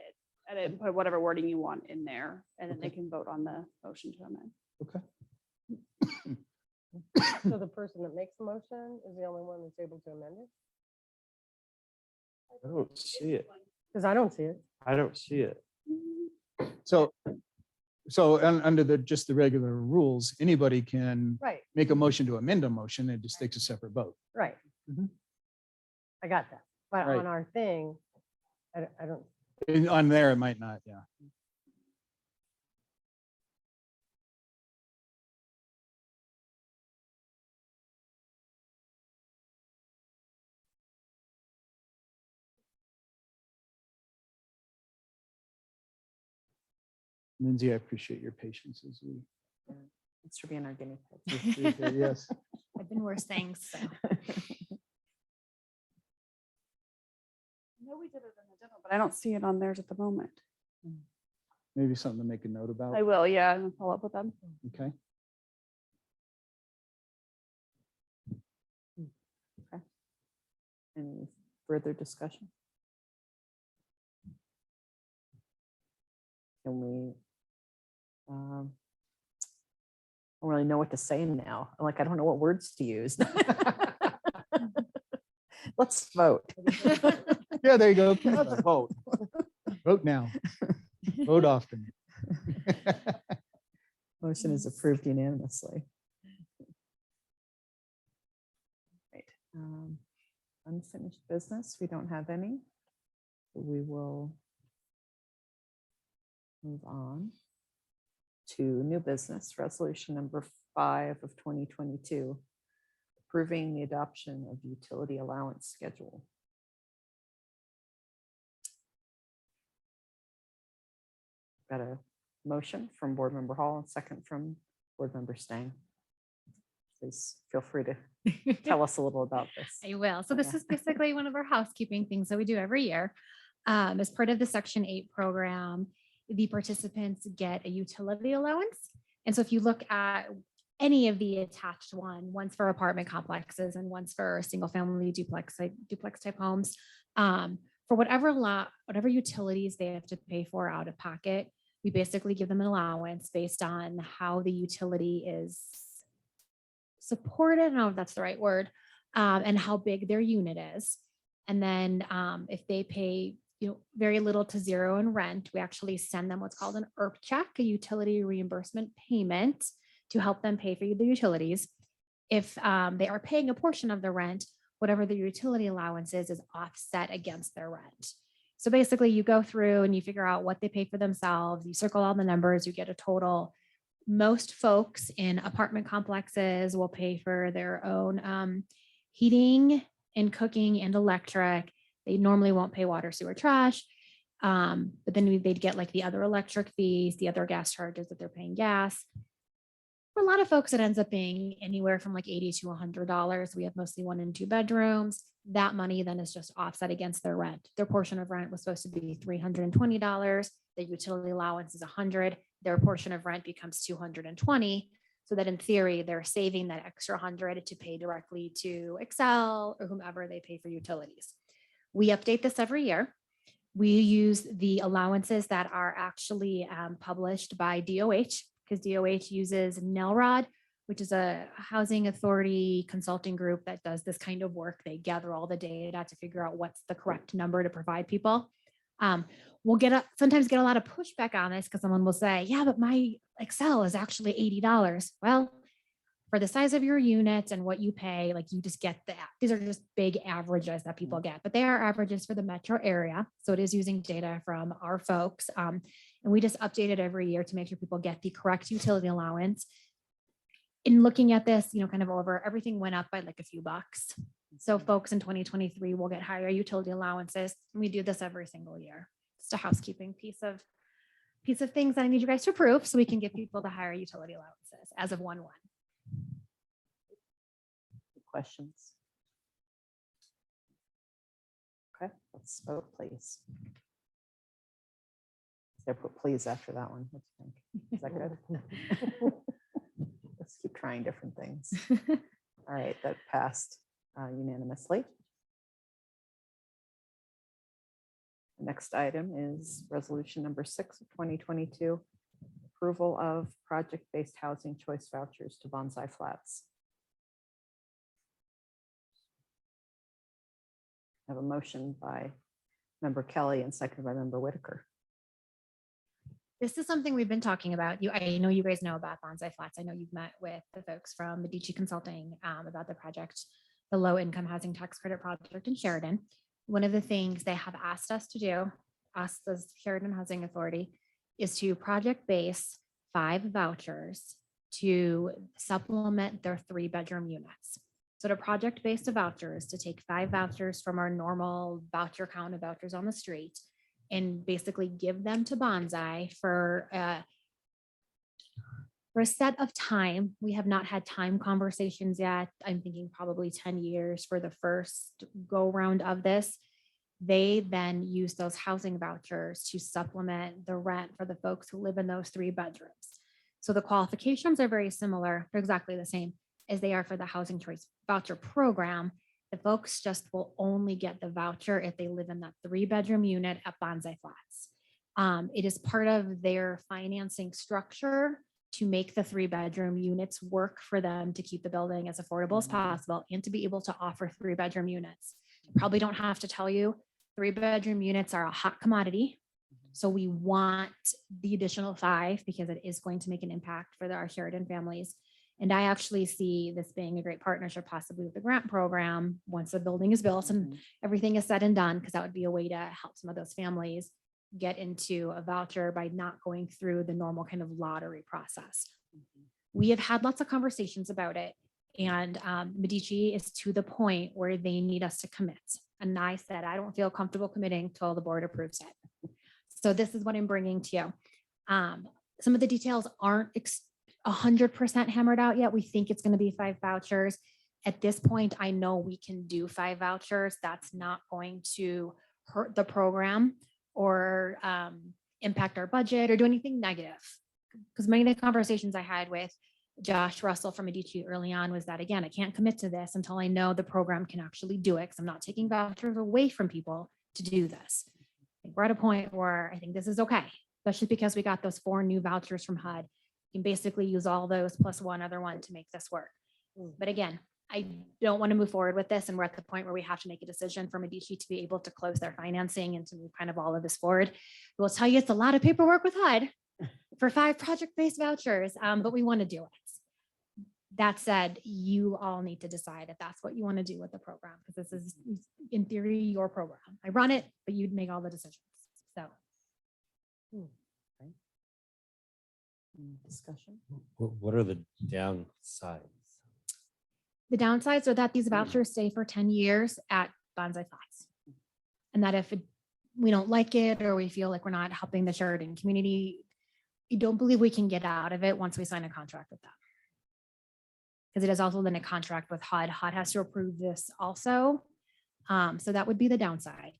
Speaker 1: and put whatever wording you want in there, and then they can vote on the motion to amend.
Speaker 2: okay.
Speaker 10: So the person that makes the motion is the only one that's able to amend it?
Speaker 8: I don't see it.
Speaker 10: Because I don't see it.
Speaker 8: I don't see it.
Speaker 2: So under just the regular rules, anybody can
Speaker 10: Right,
Speaker 2: make a motion to amend a motion. It just takes a separate vote.
Speaker 10: right.
Speaker 2: Mhm.
Speaker 10: I got that. But
Speaker 2: Right.
Speaker 10: on our thing, I don't,
Speaker 2: On there, it might not, yeah. Lindsay, I appreciate your patience as we.
Speaker 3: Thanks for being our guinea pig.
Speaker 2: Yes.
Speaker 5: I've been worse things, so.
Speaker 1: I know we did it in the demo, but I don't see it on theirs at the moment.
Speaker 2: Maybe something to make a note about.
Speaker 1: I will, yeah, and follow up with them.
Speaker 2: Okay.
Speaker 3: Any further discussion? Can we? I don't really know what to say now. Like, I don't know what words to use. Let's vote.
Speaker 2: Yeah, there you go. Let's vote. Vote now. Vote often.
Speaker 3: Motion is approved unanimously. Right. Unfinished business, we don't have any. So we will move on to new business, resolution number 5 of 2022, approving the adoption of utility allowance schedule. Got a motion from Board Member Hall and second from Board Member Stang. Please feel free to tell us a little about this.
Speaker 5: I will. So this
Speaker 3: Okay.
Speaker 5: is basically one of our housekeeping things that we do every year. As part of the Section 8 program, the participants get a utility allowance. And so if you look at any of the attached one's for apartment complexes and one's for single family duplex type homes, for whatever utilities they have to pay for out of pocket, we basically give them an allowance based on how the utility is supported. I don't know if that's the right word, and how big their unit is. And then if they pay very little to zero in rent, we actually send them what's called an ERP check, a utility reimbursement payment, to help them pay for the utilities. If they are paying a portion of the rent, whatever the utility allowance is offset against their rent. So basically you go through and you figure out what they pay for themselves, you circle all the numbers, you get a total. Most folks in apartment complexes will pay for their own heating and cooking and electric. They normally won't pay water, sewer, trash. But then they'd get like the other electric fees, the other gas charges that they're paying gas. For a lot of folks, it ends up being anywhere from like $80 to $100. We have mostly 1 and 2 bedrooms. That money then is just offset against their rent. Their portion of rent was supposed to be $320. The utility allowance is $100. their portion of rent becomes 220. So that in theory, they're saving that extra 100 to pay directly to Excel or whomever they pay for utilities. We update this every year. We use the allowances that are actually published by DOH, because DOH uses NELROD, which is a housing authority consulting group that does this kind of work. They gather all the data to figure out what's the correct number to provide people. We'll sometimes get a lot of pushback on this because someone will say, yeah, but my Excel is actually $80. Well, for the size of your unit and what you pay, like you just get that. These are just big averages that people get, but they are averages for the metro area. So it is using data from our folks. And we just update it every year to make sure people get the correct utility allowance. In looking at this, kind of over, everything went up by like a few bucks. So folks in 2023 will get higher utility allowances. And we do this every single year. Just a housekeeping piece of things that I need you guys to approve so we can give people the higher utility allowances as of 1/1.
Speaker 3: Questions? Okay, let's vote, please. There, put please after that one. What do you think? Is that good? Let's keep trying different things. All right, that passed unanimously. The next item is resolution number 6 of 2022, approval of project-based housing choice vouchers to Bonsai Flats. I have a motion by Member Kelly and seconded by Member Whitaker.
Speaker 5: This is something we've been talking about. I know you guys know about Bonsai Flats. I know you've met with the folks from Medici Consulting about the project, the low income housing tax credit project in Sheridan. One of the things they have asked us to do, us as Sheridan Housing Authority, is to project base 5 vouchers to supplement their 3-bedroom units. So to project based vouchers, to take 5 vouchers from our normal voucher count of vouchers on the street and basically give them to Bonsai for a set of time. We have not had time conversations yet. I'm thinking probably 10 years for the first go round of this. They then use those housing vouchers to supplement the rent for the folks who live in those 3 bedrooms. So the qualifications are very similar. They're exactly the same as they are for the housing choice voucher program. The folks just will only get the voucher if they live in that 3-bedroom unit at Bonsai Flats. It is part of their financing structure to make the 3-bedroom units work for them to keep the building as affordable as possible and to be able to offer 3-bedroom units. Probably don't have to tell you, 3-bedroom units are a hot commodity. So we want the additional 5 because it is going to make an impact for our Sheridan families. And I actually see this being a great partnership, possibly with the grant program, once the building is built and everything is said and done, because that would be a way to help some of those families get into a voucher by not going through the normal kind of lottery process. We have had lots of conversations about it, and Medici is to the point where they need us to commit. And I said, I don't feel comfortable committing till the board approves it. So this is what I'm bringing to you. Some of the details aren't 100% hammered out yet. We think it's going to be 5 vouchers. At this point, I know we can do 5 vouchers. That's not going to hurt the program or impact our budget or do anything negative. Because many of the conversations I had with Josh Russell from Medici early on was that, again, I can't commit to this until I know the program can actually do it, because I'm not taking vouchers away from people to do this. I think we're at a point where I think this is okay, especially because we got those 4 new vouchers from HUD. You can basically use all those plus one other one to make this work. But again, I don't want to move forward with this. And we're at the point where we have to make a decision for Medici to be able to close their financing and to move kind of all of this forward. We'll tell you it's a lot of paperwork with HUD for 5 project-based vouchers, but we want to do it. That said, you all need to decide if that's what you want to do with the program, because this is in theory your program. I run it, but you'd make all the decisions. So.
Speaker 3: Discussion.
Speaker 7: What are the downsides?
Speaker 5: The downsides are that these vouchers stay for 10 years at Bonsai Flats. And that if we don't like it or we feel like we're not helping the Sheridan community, we don't believe we can get out of it once we sign a contract with them. Because it is also then a contract with HUD. HUD has to approve this also. So that would be the downside.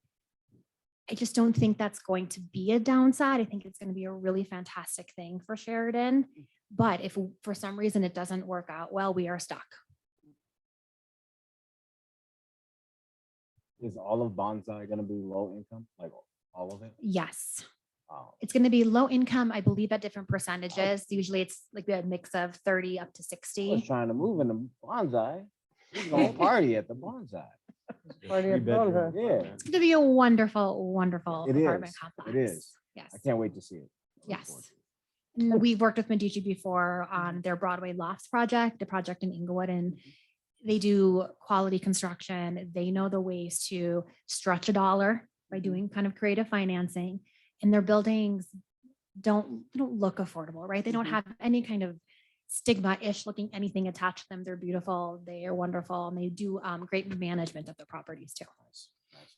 Speaker 5: I just don't think that's going to be a downside. I think it's going to be a really fantastic thing for Sheridan. But if for some reason it doesn't work out well, we are stuck.
Speaker 6: Is all of bonsai gonna be low income, like all of it?
Speaker 5: Yes.
Speaker 6: Wow.
Speaker 5: It's going to be low income, I believe, at different percentages. Usually it's like a mix of 30 up to
Speaker 6: I was
Speaker 5: 60.
Speaker 6: trying to move in the bonsai. We're gonna party at the bonsai.
Speaker 10: Party at Bonza.
Speaker 6: Yeah,
Speaker 5: It's going to be a wonderful, wonderful
Speaker 6: It
Speaker 5: apartment
Speaker 6: is.
Speaker 5: complex.
Speaker 6: It is.
Speaker 5: Yes.
Speaker 6: I can't wait to see it. I look
Speaker 5: Yes.
Speaker 6: forward to it.
Speaker 5: And we've worked with Medici before on their Broadway Lofts project, a project in Inglewood, and they do quality construction. They know the ways to stretch a dollar by doing kind of creative financing. And their buildings don't look affordable, right? They don't have any kind of stigma-ish looking anything attached to them. They're beautiful. They are wonderful. And they do great management of their properties too.
Speaker 6: Nice, nice.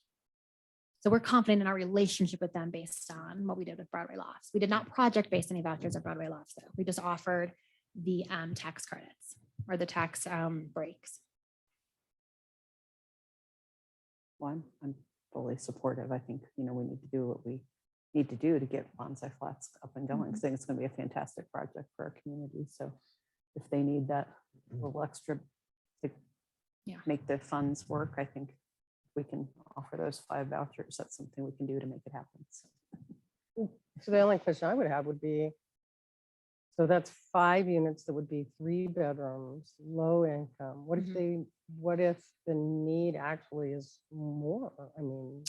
Speaker 5: So we're confident in our relationship with them based on what we did with Broadway Lofts. We did not project based any vouchers at Broadway Lofts though. We just offered the tax credits or the tax breaks.
Speaker 3: One, I'm fully supportive. I think, we need to do what we need to do to get bonsai flats up and going. I think it's going to be a fantastic project for our community. So if they need that little extra to
Speaker 5: Yeah.
Speaker 3: make the funds work, I think we can offer those 5 vouchers. That's something we can do to make it happen. So,
Speaker 10: So the only question I would have would be, so that's 5 units that would be 3 bedrooms, low income. What if what if the need actually is more? I mean,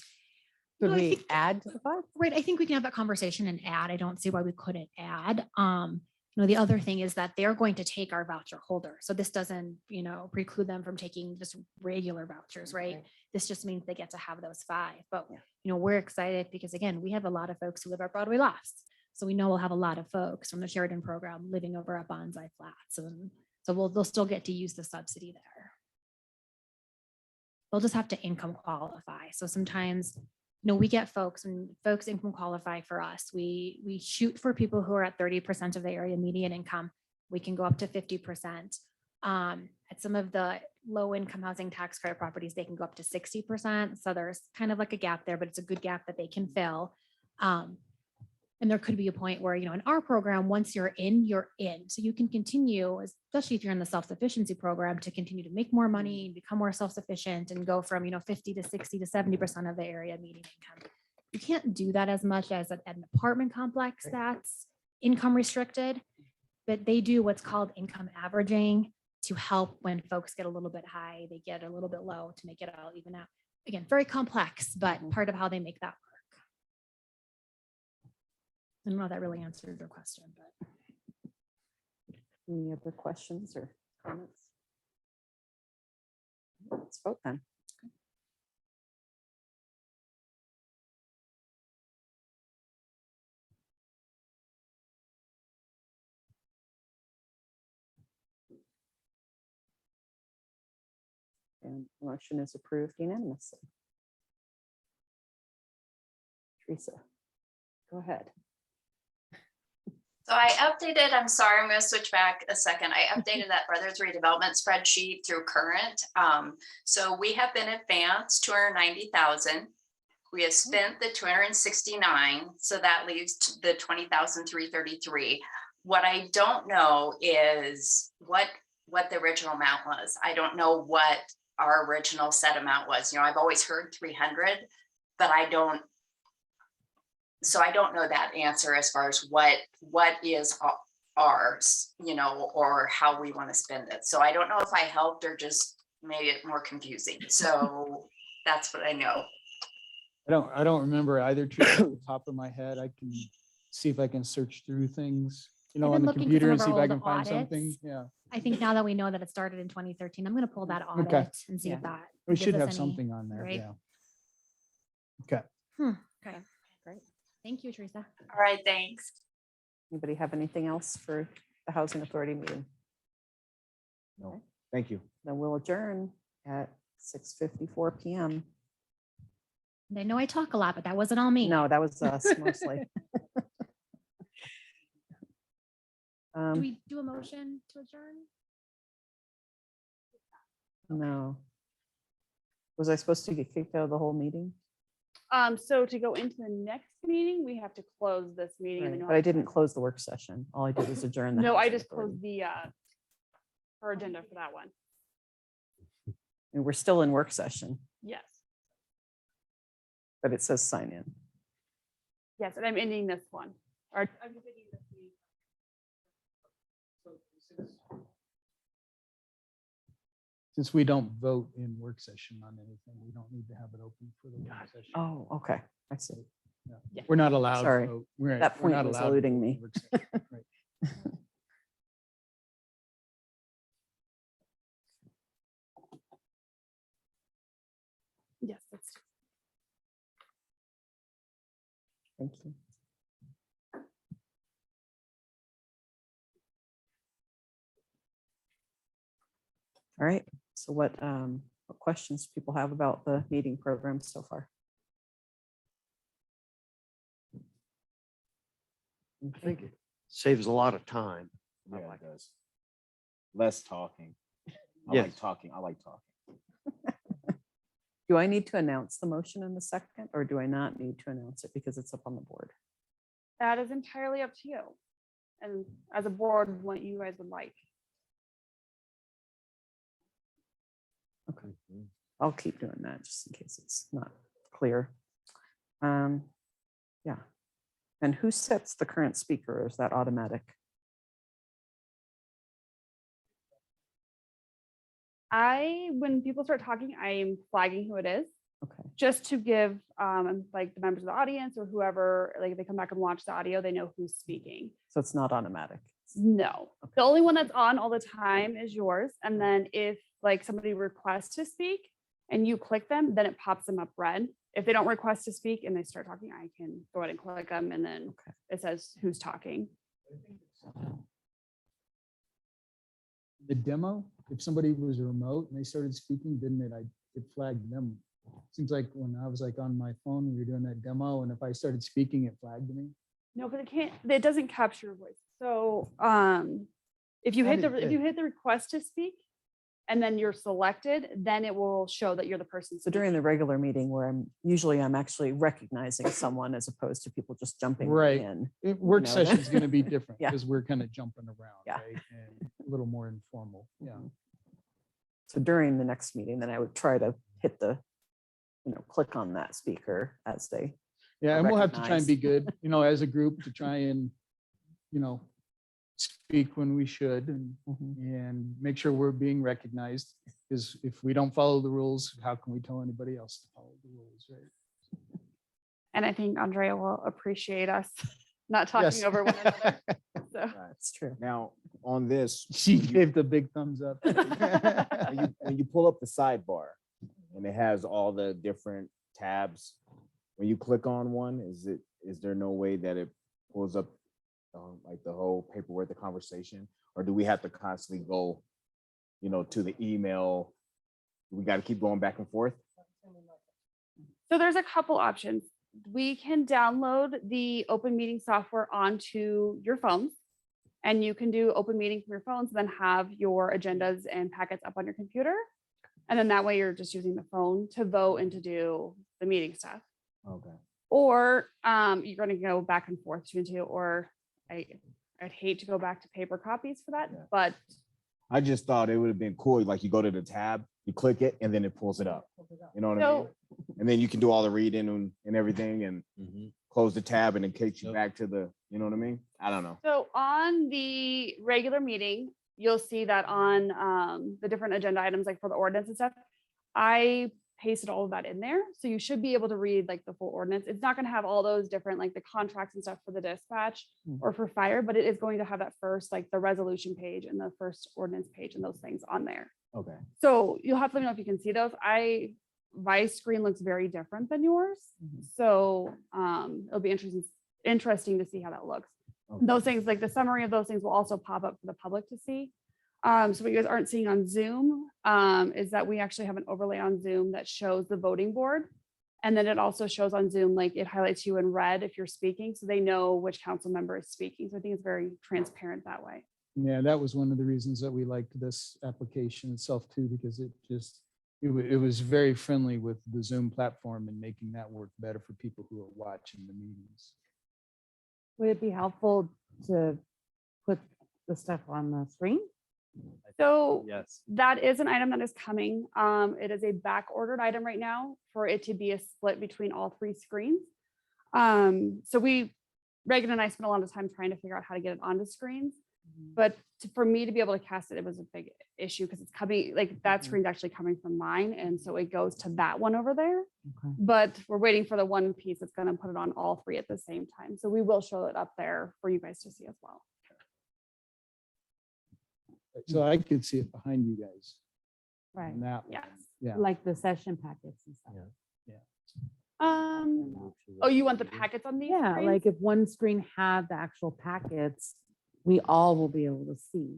Speaker 10: could
Speaker 5: No, I
Speaker 10: we
Speaker 5: think-
Speaker 10: add to the 5?
Speaker 5: Right. I think we can have that conversation and add. I don't see why we couldn't add. The other thing is that they're going to take our voucher holder. So this doesn't, preclude them from taking just regular vouchers, right?
Speaker 10: Right.
Speaker 5: This just means they get to have those 5. But, we're excited because again, we have a lot of folks who live at Broadway Lofts. So we know we'll have a lot of folks from the Sheridan program living over at Bonsai Flats. And so they'll still get to use the subsidy there. They'll just have to income qualify. So sometimes we get folks and folks income qualify for us. We shoot for people who are at 30% of the area median income. We can go up to 50%. At some of the low income housing tax credit properties, they can go up to 60%. So there's kind of like a gap there, but it's a good gap that they can fill. And there could be a point where, in our program, once you're in, you're in. So you can continue, especially if you're in the self-sufficiency program, to continue to make more money, become more self-sufficient and go from, 50 to 60 to 70% of the area median income. You can't do that as much as an apartment complex that's income restricted, but they do what's called income averaging to help when folks get a little bit high, they get a little bit low to make it all even out. Again, very complex, but part of how they make that work. I don't know if that really answered your question, but.
Speaker 3: any other questions or comments? Let's vote then. And the motion is approved unanimously. Teresa, go ahead.
Speaker 9: So I updated, I'm sorry, I'm gonna switch back a second. I updated that Brothers redevelopment spreadsheet through current. So we have been advanced 290,000. We have spent the 269, so that leaves the 20,333. What I don't know is what the original amount was. I don't know what our original set amount was. I've always heard 300, but I don't know that answer as far as what is ours, or how we want to spend it. So I don't know if I helped or just made it more confusing. So that's what I know.
Speaker 2: I don't remember either tree off the top of my head. I can see if I can search through things,
Speaker 5: I've
Speaker 2: on
Speaker 5: been
Speaker 2: the
Speaker 5: looking at
Speaker 2: computer
Speaker 5: some
Speaker 2: and
Speaker 5: of
Speaker 2: see
Speaker 5: our
Speaker 2: if I
Speaker 5: old
Speaker 2: can find something.
Speaker 5: audits.
Speaker 2: Yeah,
Speaker 5: I think now that we know that it started in 2013, I'm going to pull that audit and see if that.
Speaker 2: we
Speaker 5: gives
Speaker 2: should
Speaker 5: us
Speaker 2: have
Speaker 5: any-
Speaker 2: something on there.
Speaker 5: right?
Speaker 2: Yeah. Okay.
Speaker 5: Okay, great. Thank you, Teresa.
Speaker 9: All right, thanks.
Speaker 3: Anybody have anything else for the Housing Authority meeting?
Speaker 6: No, thank you.
Speaker 3: Then we'll adjourn at 6:54 p.m.
Speaker 5: And I know I talk a lot, but that wasn't all me.
Speaker 3: No, that was us mostly.
Speaker 5: Do we do a motion to adjourn?
Speaker 3: No. Was I supposed to get kicked out of the whole meeting?
Speaker 1: So to go into the next meeting, we have to close this meeting. and then
Speaker 3: Right,
Speaker 1: you'll
Speaker 3: but I
Speaker 1: have to-
Speaker 3: didn't close the work session. All I did was adjourn. the
Speaker 1: No, I
Speaker 3: housing
Speaker 1: just
Speaker 3: authority.
Speaker 1: closed the, our agenda for that one.
Speaker 3: And we're still in work session,
Speaker 1: Yes.
Speaker 3: but it says sign in.
Speaker 1: Yes, and I'm ending this one. Or I'm just ending this meeting.
Speaker 2: Since we don't vote in work session on anything, we don't need to have it open for the work session.
Speaker 3: Oh, okay. I see.
Speaker 2: We're not allowed. to
Speaker 3: Sorry.
Speaker 2: vote. We're
Speaker 3: That
Speaker 2: we're
Speaker 3: point
Speaker 2: not
Speaker 3: was
Speaker 2: allowed to
Speaker 3: eluding
Speaker 2: vote in
Speaker 3: me.
Speaker 2: work session, right.
Speaker 1: Yes, that's.
Speaker 3: Thank you. All right, so what questions people have about the meeting program so far?
Speaker 8: I think it saves a lot of time.
Speaker 6: Yeah,
Speaker 8: I like
Speaker 6: it does. Less talking. I
Speaker 8: Yes.
Speaker 6: like talking. I like talking.
Speaker 3: Do I need to announce the motion in the second, or do I not need to announce it because it's up on the board?
Speaker 1: That is entirely up to you. And as a board, what you guys would like.
Speaker 3: Okay, I'll keep doing that just in case it's not clear. Yeah. And who sets the current speaker? Or is that automatic?
Speaker 1: When people start talking, I'm flagging who it is,
Speaker 3: Okay,
Speaker 1: just to give like the members of the audience or whoever, like if they come back and watch the audio, they know who's speaking.
Speaker 3: so it's not automatic.
Speaker 1: No, the only one that's on all the time is yours. And then if like somebody requests to speak and you click them, then it pops them up red. If they don't request to speak and they start talking, I can go ahead and click them and then
Speaker 3: Okay.
Speaker 1: it says who's talking.
Speaker 2: The demo, if somebody was remote and they started speaking, didn't it? It flagged them. Seems like when I was like on my phone, we were doing that demo, and if I started speaking, it flagged me.
Speaker 1: No, because it doesn't capture your voice. So if you hit
Speaker 2: Thought it
Speaker 1: if you
Speaker 2: did.
Speaker 1: hit the request to speak and then you're selected, then it will show that you're the person.
Speaker 3: So during the regular meeting where I'm actually recognizing someone as opposed to people just jumping
Speaker 2: Right.
Speaker 3: in.
Speaker 2: Work
Speaker 3: know,
Speaker 2: session's going to be different
Speaker 3: Yeah.
Speaker 2: because we're kind of jumping around,
Speaker 3: Yeah.
Speaker 2: right? And a little more informal. Yeah.
Speaker 3: So during the next meeting, then I would try to hit the, click on that speaker as they,
Speaker 2: Yeah, and we'll have to try and
Speaker 3: recognized.
Speaker 2: be good, as a group to try and, speak when we should and make sure we're being recognized. Because if we don't follow the rules, how can we tell anybody else to follow the rules, right?
Speaker 1: And I think Andrea will appreciate us not talking
Speaker 2: Yes.
Speaker 1: over one another. So
Speaker 3: that's true.
Speaker 6: Now, on this,
Speaker 2: She gave the big thumbs up.
Speaker 6: when you pull up the sidebar and it has all the different tabs, when you click on one, is there no way that it pulls up like the whole paperwork, the conversation, or do we have to constantly go, to the email? We got to keep going back and forth.
Speaker 1: So there's a couple options. We can download the open meeting software onto your phones and you can do open meeting from your phones, then have your agendas and packets up on your computer. And then that way you're just using the phone to vote and to do the meeting stuff.
Speaker 6: Okay.
Speaker 1: Or you're going to go back and forth between two, or I'd hate to go back to paper copies for that,
Speaker 6: Yeah.
Speaker 1: but
Speaker 6: I just thought it would have been cool. Like you go to the tab, you click it, and then it pulls it up. You know what I mean?
Speaker 1: so
Speaker 6: And then you can do all the reading and everything and
Speaker 7: Mhm.
Speaker 6: close the tab and it takes you
Speaker 7: Yep.
Speaker 6: back to the, you know what I mean? I don't know.
Speaker 1: So on the regular meeting, you'll see that on the different agenda items, like for the ordinance and stuff, I pasted all of that in there. So you should be able to read like the full ordinance. It's not going to have all those different, like the contracts and stuff for the dispatch or for fire, but it is going to have that first, like the resolution page and the first ordinance page and those things on there.
Speaker 6: Okay.
Speaker 1: So you'll have to let me know if you can see those. My screen looks very different than yours. So it'll be interesting to see how that looks.
Speaker 6: Okay.
Speaker 1: Those things, like the summary of those things will also pop up for the public to see. So what you guys aren't seeing on Zoom is that we actually have an overlay on Zoom that shows the voting board. And then it also shows on Zoom, like it highlights you in red if you're speaking, so they know which council member is speaking. So I think it's very transparent that way.
Speaker 2: Yeah, that was one of the reasons that we liked this application itself too, because it just it was very friendly with the Zoom platform and making that work better for people who are watching the meetings.
Speaker 11: Would it be helpful to put the stuff on the screen?
Speaker 1: So
Speaker 7: Yes.
Speaker 1: that is an item that is coming. It is a back ordered item right now for it to be a split between all 3 screens. So Reagan and I spent a lot of time trying to figure out how to get it onto screens. But for me to be able to cast it, it was a big issue because it's coming, like that screen's actually coming from mine. And so it goes to that one over there.
Speaker 11: Okay.
Speaker 1: But we're waiting for the one piece that's going to put it on all 3 at the same time. So we will show it up there for you guys to see as well.
Speaker 2: So I could see it behind you guys.
Speaker 11: Right.
Speaker 2: on that one.
Speaker 1: Yes.
Speaker 2: Yeah.
Speaker 11: Like the session packets and stuff.
Speaker 1: Oh, you want the packets on these?
Speaker 11: Yeah,
Speaker 1: screens?
Speaker 11: like if one screen had the actual packets, we all will be able to see.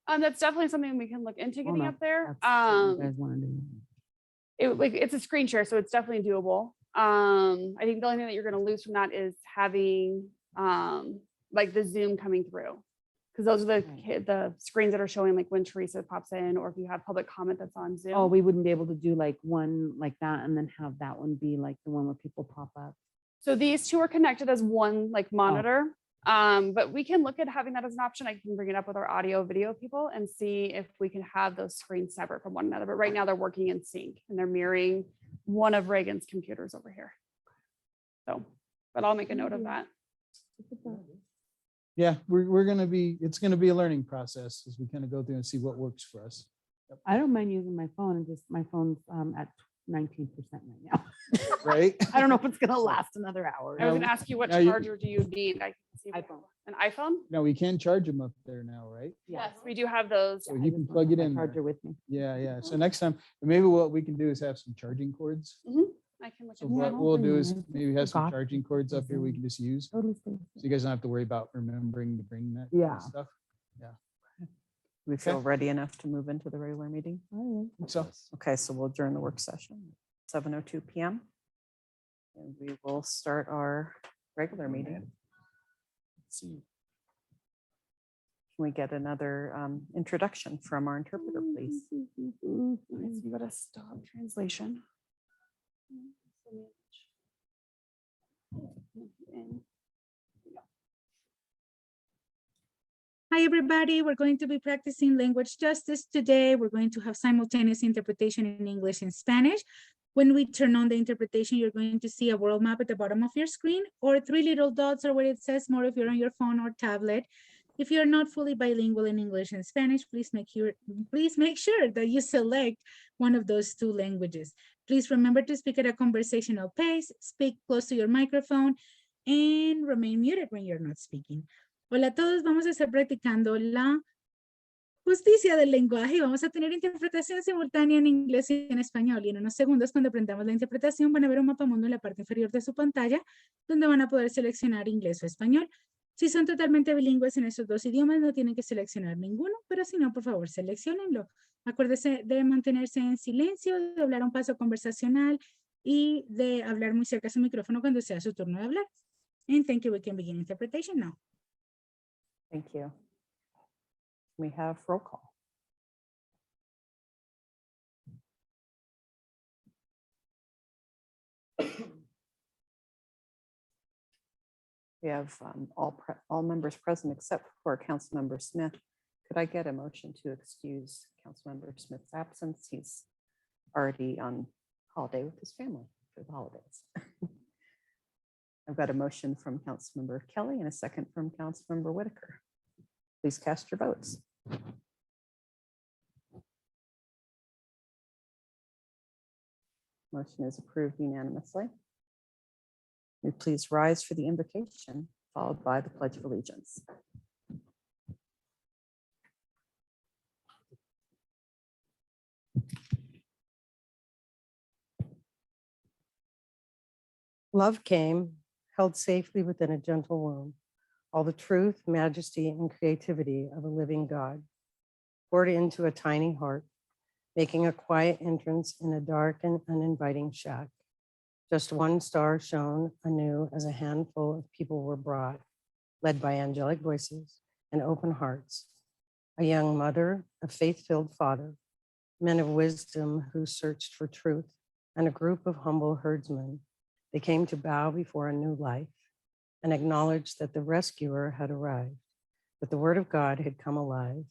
Speaker 1: That's definitely something we can look into
Speaker 11: Oh,
Speaker 1: getting
Speaker 11: no,
Speaker 1: up there.
Speaker 11: that's what you guys wanna do.
Speaker 1: It's a screen share, so it's definitely doable. I think the only thing that you're gonna lose from that is having like the Zoom coming through. Because those are the screens that are showing like when Teresa pops in, or if you have public comment that's on Zoom.
Speaker 11: Oh, we wouldn't be able to do like one like that and then have that one be like the one where people pop up.
Speaker 1: So these 2 are connected as one like monitor. But we can look at having that as an option. I can bring it up with our audio video people and see if we can have those screens separate from one another. But right now they're working in sync and they're mirroring one of Reagan's computers over here. So, but I'll make a note of that.
Speaker 2: Yeah, we're going to be, it's going to be a learning process as we kind of go through and see what works for us.
Speaker 11: I don't mind using my phone and just my phone's at 19% right now.
Speaker 2: Right?
Speaker 11: I don't know if it's gonna last another hour.
Speaker 1: I was gonna ask you what
Speaker 2: Now you-
Speaker 1: charger do you need? I can see if we have
Speaker 11: iPhone.
Speaker 1: an iPhone?
Speaker 2: No, we can charge them up there now, right?
Speaker 1: Yes, we do have those.
Speaker 2: So you can plug it in. there.
Speaker 11: Charger with me.
Speaker 2: Yeah, yeah. So next time, maybe what we can do is have some charging cords.
Speaker 1: I can look
Speaker 2: So
Speaker 1: at
Speaker 2: what
Speaker 1: that.
Speaker 2: we'll do is
Speaker 11: I
Speaker 2: maybe have some
Speaker 11: forgot
Speaker 2: charging cords up here we
Speaker 11: Zoom.
Speaker 2: can just use. So
Speaker 11: Totally safe.
Speaker 2: you guys don't have to worry about remembering to bring that kind
Speaker 11: Yeah.
Speaker 2: of stuff.
Speaker 3: We feel ready enough to move into the regular meeting.
Speaker 11: All right.
Speaker 2: So,
Speaker 3: Okay, so we'll adjourn the work session, 7:02 PM. And we will start our regular meeting. Let's see. Can we get another introduction from our interpreter, please?
Speaker 1: All right, so you gotta stop translation.
Speaker 4: Hi, everybody. We're going to be practicing language justice today. We're going to have simultaneous interpretation in English and Spanish. When we turn on the interpretation, you're going to see a world map at the bottom of your screen or 3 little dots or where it says more if you're on your phone or tablet. If you're not fully bilingual in English and Spanish, please make sure that you select one of those 2 languages. Please remember to speak at a conversational pace, speak close to your microphone, and remain muted when you're not speaking. Hola a todos, vamos a estar practicando la justicia del lenguaje y vamos a tener interpretación simultánea en inglés y en español. Y en unos segundos, cuando aprendamos la interpretación, van a ver un mapamundo en la parte inferior de su pantalla, donde van a poder seleccionar inglés o español. Si son totalmente bilingües en esos 2 idiomas, no tienen que seleccionar ninguno, pero si no, por favor, seleccionenlo. Acuérdese de mantenerse en silencio, de hablar un paso conversacional y de hablar muy cerca a su micrófono cuando sea su turno de hablar. And thank you. We can begin interpretation now.
Speaker 3: Thank you. We have roll call. We have all members present except for Councilmember Smith. Could I get a motion to excuse Councilmember Smith's absence? He's already on holiday with his family for the holidays. I've got a motion from Councilmember Kelly and a second from Councilmember Whitaker. Please cast your votes. Motion is approved unanimously. May we please rise for the invocation, followed by the Pledge of Allegiance.
Speaker 10: Love came, held safely within a gentle womb, all the truth, majesty, and creativity of a living God, poured into a tiny heart, making a quiet entrance in a dark and uninviting shack. Just one star shone anew as a handful of people were brought, led by angelic voices and open hearts. A young mother, a faith-filled father, men of wisdom who searched for truth, and a group of humble herdsmen. They came to bow before a new life and acknowledge that the rescuer had arrived, that the word of God had come alive,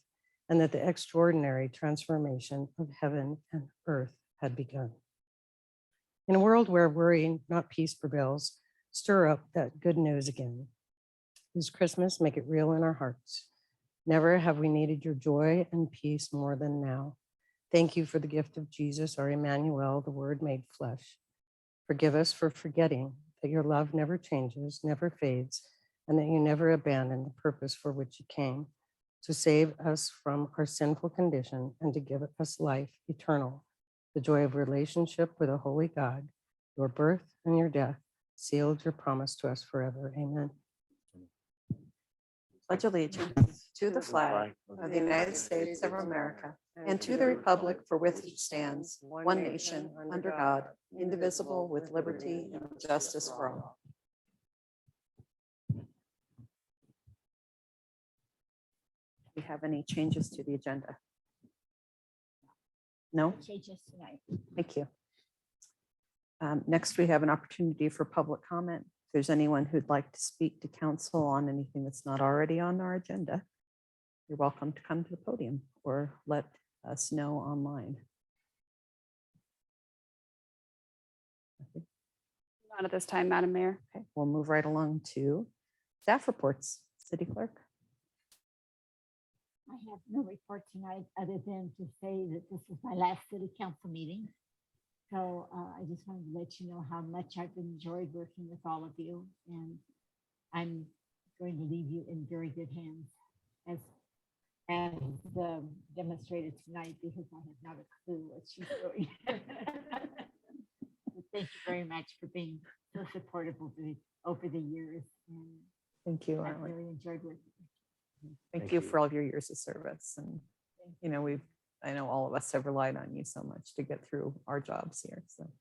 Speaker 10: and that the extraordinary transformation of heaven and earth had begun. In a world where worry, not peace, prevails, stir up that good news again. This Christmas, make it real in our hearts. Never have we needed your joy and peace more than now. Thank you for the gift of Jesus, our Emmanuel, the Word made flesh. Forgive us for forgetting that your love never changes, never fades, and that you never abandon the purpose for which you came, to save us from our sinful condition and to give us life eternal, the joy of relationship with a holy God. Your birth and your death sealed your promise to us forever. Amen.
Speaker 3: Pledge allegiance to the flag of the United States of America and to the republic for which it stands, one nation, under God, indivisible, with liberty and justice for all. Do you have any changes to the agenda? No?
Speaker 12: Changes tonight.
Speaker 3: Thank you. Next, we have an opportunity for public comment. If there's anyone who'd like to speak to council on anything that's not already on our agenda, you're welcome to come to the podium or let us know online. Okay,
Speaker 1: Not at this time, Madam Mayor.
Speaker 3: we'll move right along to staff reports. City Clerk.
Speaker 12: I have no report tonight other than to say that this is my last city council meeting. So I just wanted to let you know how much I've enjoyed working with all of you, and I'm going to leave you in very good hands as demonstrated tonight, because I have not a clue what she's doing. Thank you very much for being so supportive over the years, and
Speaker 3: Thank you,
Speaker 12: I've
Speaker 3: Arlen.
Speaker 12: really enjoyed working.
Speaker 3: Thank you for all of your years of service. And, you know, I know all of us have relied on you so much to get through our jobs here. So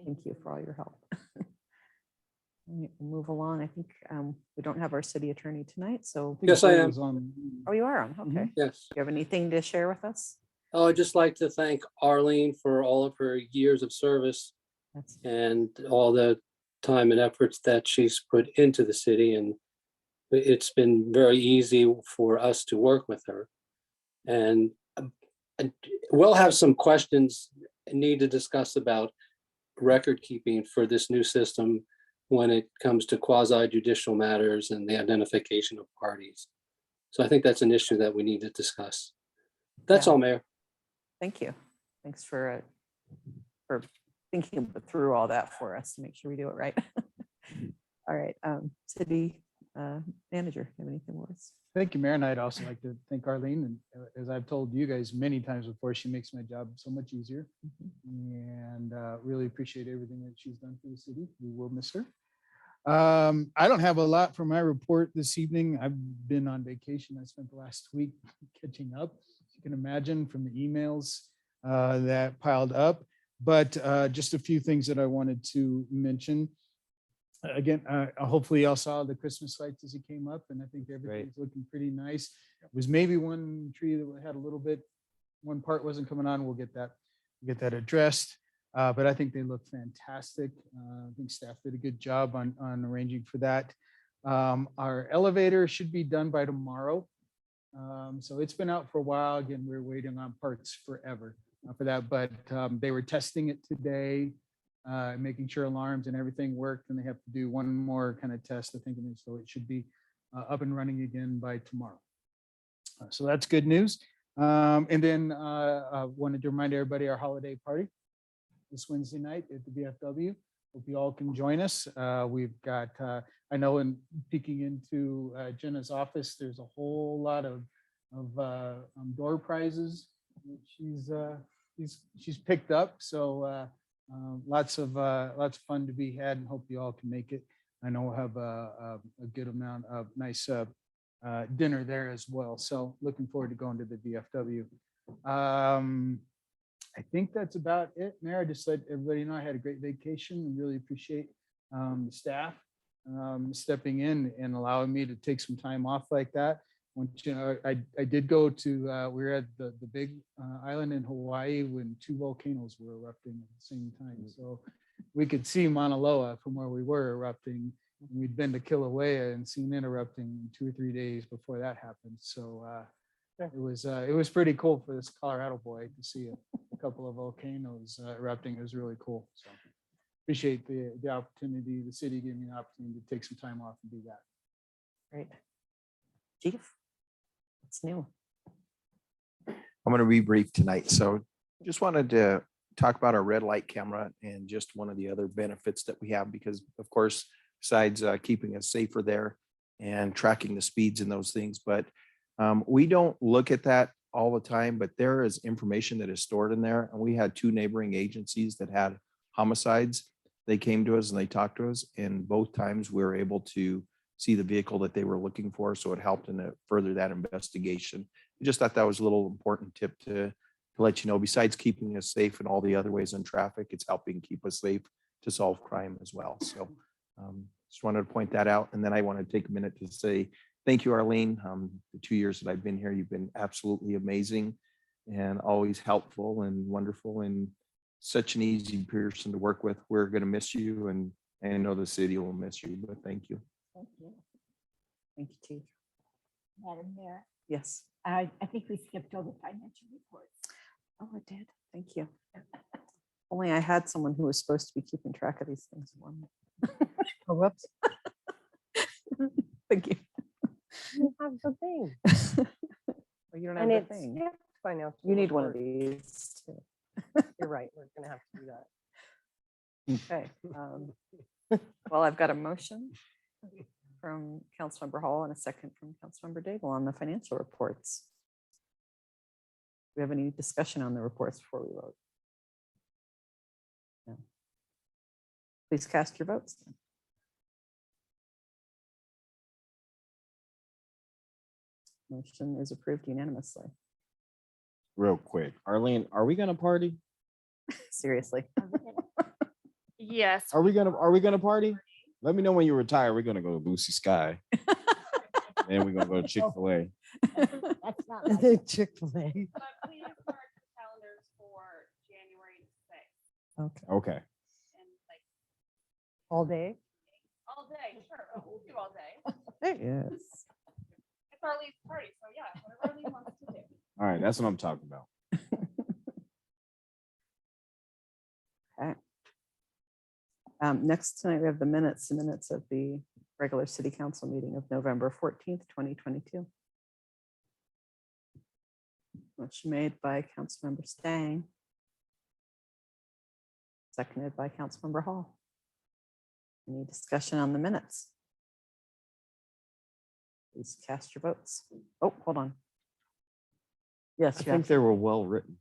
Speaker 3: thank you for all your help. We'll move along. I think we don't have our city attorney tonight. So
Speaker 13: Yes, I am.
Speaker 3: Oh, you are on. Okay.
Speaker 13: Yes.
Speaker 3: Do you have anything to share with us?
Speaker 13: I'd just like to thank Arlene for all of her years of service
Speaker 3: That's
Speaker 13: and all the time and efforts that she's put into the city. And it's been very easy for us to work with her. And we'll have some questions and need to discuss about record keeping for this new system when it comes to quasi judicial matters and the identification of parties. So I think that's an issue that we need to discuss. That's
Speaker 3: Yeah.
Speaker 13: all, Mayor.
Speaker 3: Thank you. Thanks for thinking through all that for us to make sure we do it right. All right, city manager, you have anything for us?
Speaker 2: Thank you, Mayor. And I'd also like to thank Arlene. And as I've told you guys many times before, she makes my job so much easier. And really appreciate everything that she's done for the city. We will miss her. I don't have a lot for my report this evening. I've been on vacation. I spent the last week catching up. You can imagine from the emails that piled up. But just a few things that I wanted to mention. Again, hopefully y'all saw the Christmas lights as it came up, and I think everything's looking pretty nice. It was maybe one tree that had a little bit, one part wasn't coming on. We'll get that addressed. But I think they look fantastic. I think staff did a good job on arranging for that. Our elevator should be done by tomorrow. So it's been out for a while. Again, we're waiting on parts forever for that, but they were testing it today. Making sure alarms and everything worked, and they have to do one more kind of test, I think, and so it should be up and running again by tomorrow. So that's good news. And then I wanted to remind everybody our holiday party this Wednesday night at the VFW. Hope you all can join us. We've got, I know in peeking into Jenna's office, there's a whole lot of door prizes that she's picked up. So lots of fun to be had, and hope you all can make it. I know we'll have a good amount of nice dinner there as well. So looking forward to going to the VFW. I think that's about it, Mayor. I just let everybody know I had a great vacation and really appreciate the staff stepping in and allowing me to take some time off like that. once, you know, I did go to, we were at the big island in Hawaii when 2 volcanoes were erupting at the same time. So we could see Mauna Loa from where we were erupting. We'd been to Kilauea and seen it erupting 2 or 3 days before that happened. So it was pretty cool for this Colorado boy to see a couple of volcanoes erupting. It was really cool. So appreciate the opportunity, the city giving me an opportunity to take some time off and do that.
Speaker 3: Great. Chief, what's new?
Speaker 8: I'm going to be brief tonight. So just wanted to talk about our red light camera and just one of the other benefits that we have, because of course, besides keeping us safer there and tracking the speeds and those things, but we don't look at that all the time, but there is information that is stored in there. And we had 2 neighboring agencies that had homicides. They came to us and they talked to us, and both times we were able to see the vehicle that they were looking for. So it helped in further that investigation. I just thought that was a little important tip to let you know, besides keeping us safe in all the other ways in traffic, it's helping keep us safe to solve crime as well. So just wanted to point that out. And then I want to take a minute to say, thank you, Arlene. The 2 years that I've been here, you've been absolutely amazing and always helpful and wonderful and such an easy person to work with. We're going to miss you, and I know the city will miss you, but thank you.
Speaker 12: Thank you,
Speaker 3: Thank you, Chief.
Speaker 12: Madam Mayor.
Speaker 3: Yes.
Speaker 12: I think we skipped over financial reports.
Speaker 3: Oh, I did. Thank you. Only I had someone who was supposed to be keeping track of these things for me.
Speaker 10: Oh, whoops.
Speaker 3: Thank you.
Speaker 10: You have the thing.
Speaker 3: Well, you don't have
Speaker 10: And
Speaker 3: the
Speaker 10: it's
Speaker 3: thing.
Speaker 10: skipped financial
Speaker 3: You need one of
Speaker 10: report.
Speaker 3: these. too.
Speaker 10: You're right. We're gonna have to do that.
Speaker 3: Okay. Well, I've got a motion from Councilmember Hall and a second from Councilmember Daigle on the financial reports. Do we have any discussion on the reports before we vote? No. Please cast your votes. Motion is approved unanimously.
Speaker 6: Real quick, Arlene, are we gonna party?
Speaker 3: Seriously.
Speaker 1: Yes.
Speaker 6: Are we gonna party? Let me know when you retire. We're gonna go to Lucy Sky. And we're gonna go to Chick-fil-A.
Speaker 12: That's not like
Speaker 10: Chick-fil-A.
Speaker 1: Please mark your calendars for January 6th
Speaker 3: Okay.
Speaker 6: Okay.
Speaker 1: and like
Speaker 10: All day?
Speaker 1: all day. Sure, we'll do all day.
Speaker 3: Yes.
Speaker 1: It's Arlene's party, so yeah, whatever Arlene wants to do.
Speaker 6: All right, that's what I'm talking about.
Speaker 3: Okay. Next tonight, we have the minutes of the regular city council meeting of November 14th, 2022. Motion made by Councilmember Stang. Seconded by Councilmember Hall. Any discussion on the minutes? Please cast your votes. Oh, hold on. Yes,
Speaker 8: I
Speaker 3: you
Speaker 8: think
Speaker 3: have.
Speaker 8: they were well written.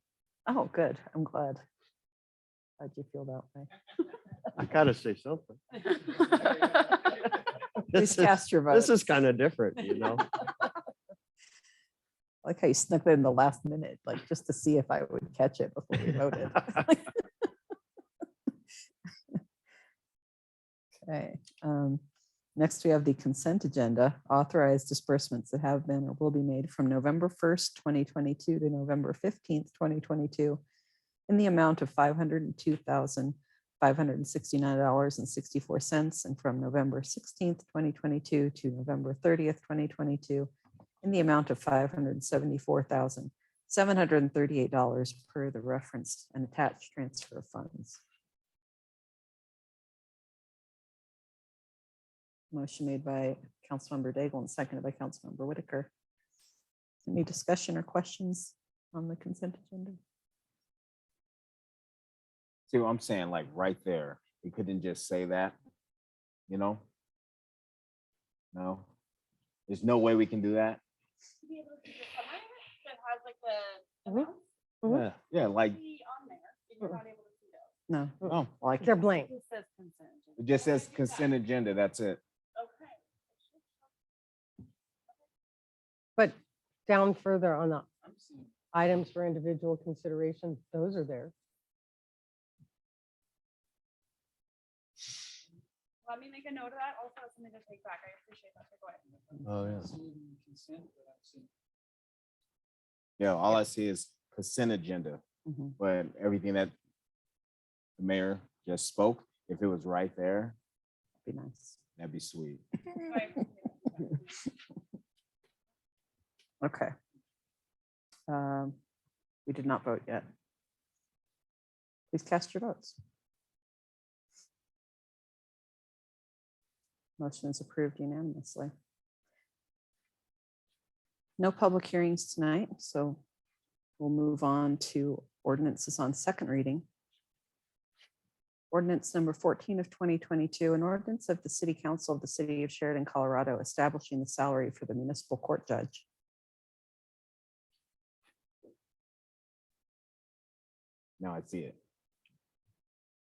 Speaker 3: Oh, good. I'm glad. How'd you feel that way?
Speaker 8: I gotta say something.
Speaker 3: Please
Speaker 8: This is,
Speaker 3: cast your
Speaker 8: this
Speaker 3: vote.
Speaker 8: is kind of different, you know?
Speaker 3: I like how you snuck that in the last minute, like just to see if I would catch it before we voted. Okay. Next, we have the consent agenda, authorized disbursements that have been or will be made from November 1st, 2022 to November 15th, 2022 in the amount of $502,569.64, and from November 16th, 2022 to November 30th, 2022 in the amount of $574,738 per the referenced and attached transfer of funds. Motion made by Councilmember Daigle and seconded by Councilmember Whitaker. Any discussion or questions on the consent agenda?
Speaker 6: See what I'm saying? Like right there. We couldn't just say that, you know? No, there's no way we can do that.
Speaker 1: To be able to see the summary that has like the
Speaker 10: Mhm.
Speaker 1: amounts
Speaker 6: Yeah, like,
Speaker 1: be on there, and you're not able to see those.
Speaker 3: No.
Speaker 6: no,
Speaker 3: Like,
Speaker 10: They're blank.
Speaker 1: It says consent. agenda.
Speaker 6: it just says consent agenda. That's it.
Speaker 1: Okay.
Speaker 10: But down further on the items for individual consideration, those are there.
Speaker 1: Let me make a note of that. Also, that's something to take back. I appreciate that. Go ahead.
Speaker 6: Oh, yeah. Yeah, all I see is consent agenda,
Speaker 3: Mhm.
Speaker 6: but everything that the mayor just spoke, if it was right there,
Speaker 3: Be nice.
Speaker 6: that'd be sweet.
Speaker 3: Okay. We did not vote yet. Please cast your votes. Motion is approved unanimously. No public hearings tonight, so we'll move on to ordinances on second reading. Ordinance number 14 of 2022, an ordinance of the City Council of the City of Sheridan, Colorado, establishing the salary for the municipal court judge.
Speaker 6: Now I see it.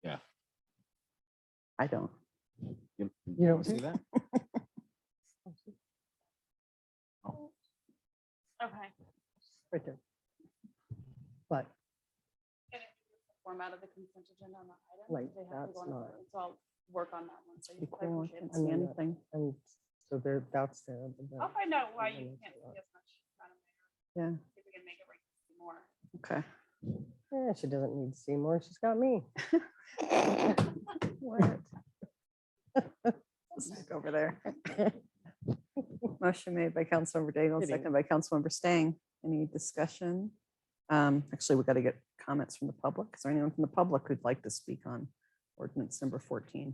Speaker 6: Yeah.
Speaker 3: I don't.
Speaker 6: You
Speaker 10: don't
Speaker 6: see
Speaker 10: see
Speaker 6: that?
Speaker 1: Okay.
Speaker 10: Right there. But
Speaker 1: Format of the consent agenda on that item.
Speaker 10: Like,
Speaker 1: They have to
Speaker 10: that's
Speaker 1: go in
Speaker 10: not-
Speaker 1: order, So I'll work on that one. So
Speaker 3: Be
Speaker 1: I
Speaker 3: cool. I
Speaker 1: appreciate
Speaker 3: can't
Speaker 1: that.
Speaker 3: see anything.
Speaker 10: and so there, that's there. but
Speaker 1: I'll
Speaker 10: that-
Speaker 1: find out why you
Speaker 10: and
Speaker 1: can't
Speaker 10: then
Speaker 1: see as much. Madam Mayor.
Speaker 3: Yeah,
Speaker 1: See if we can make it where you can see more.
Speaker 3: okay.
Speaker 10: Yeah, she doesn't need to see more. She's got me.
Speaker 3: What? Back over there. Motion made by Councilmember Daigle,
Speaker 10: Kidding.
Speaker 3: second by Councilmember Stang. Any discussion? Actually, we got to get comments from the public. Is there anyone from the public who'd like to speak on ordinance number 14?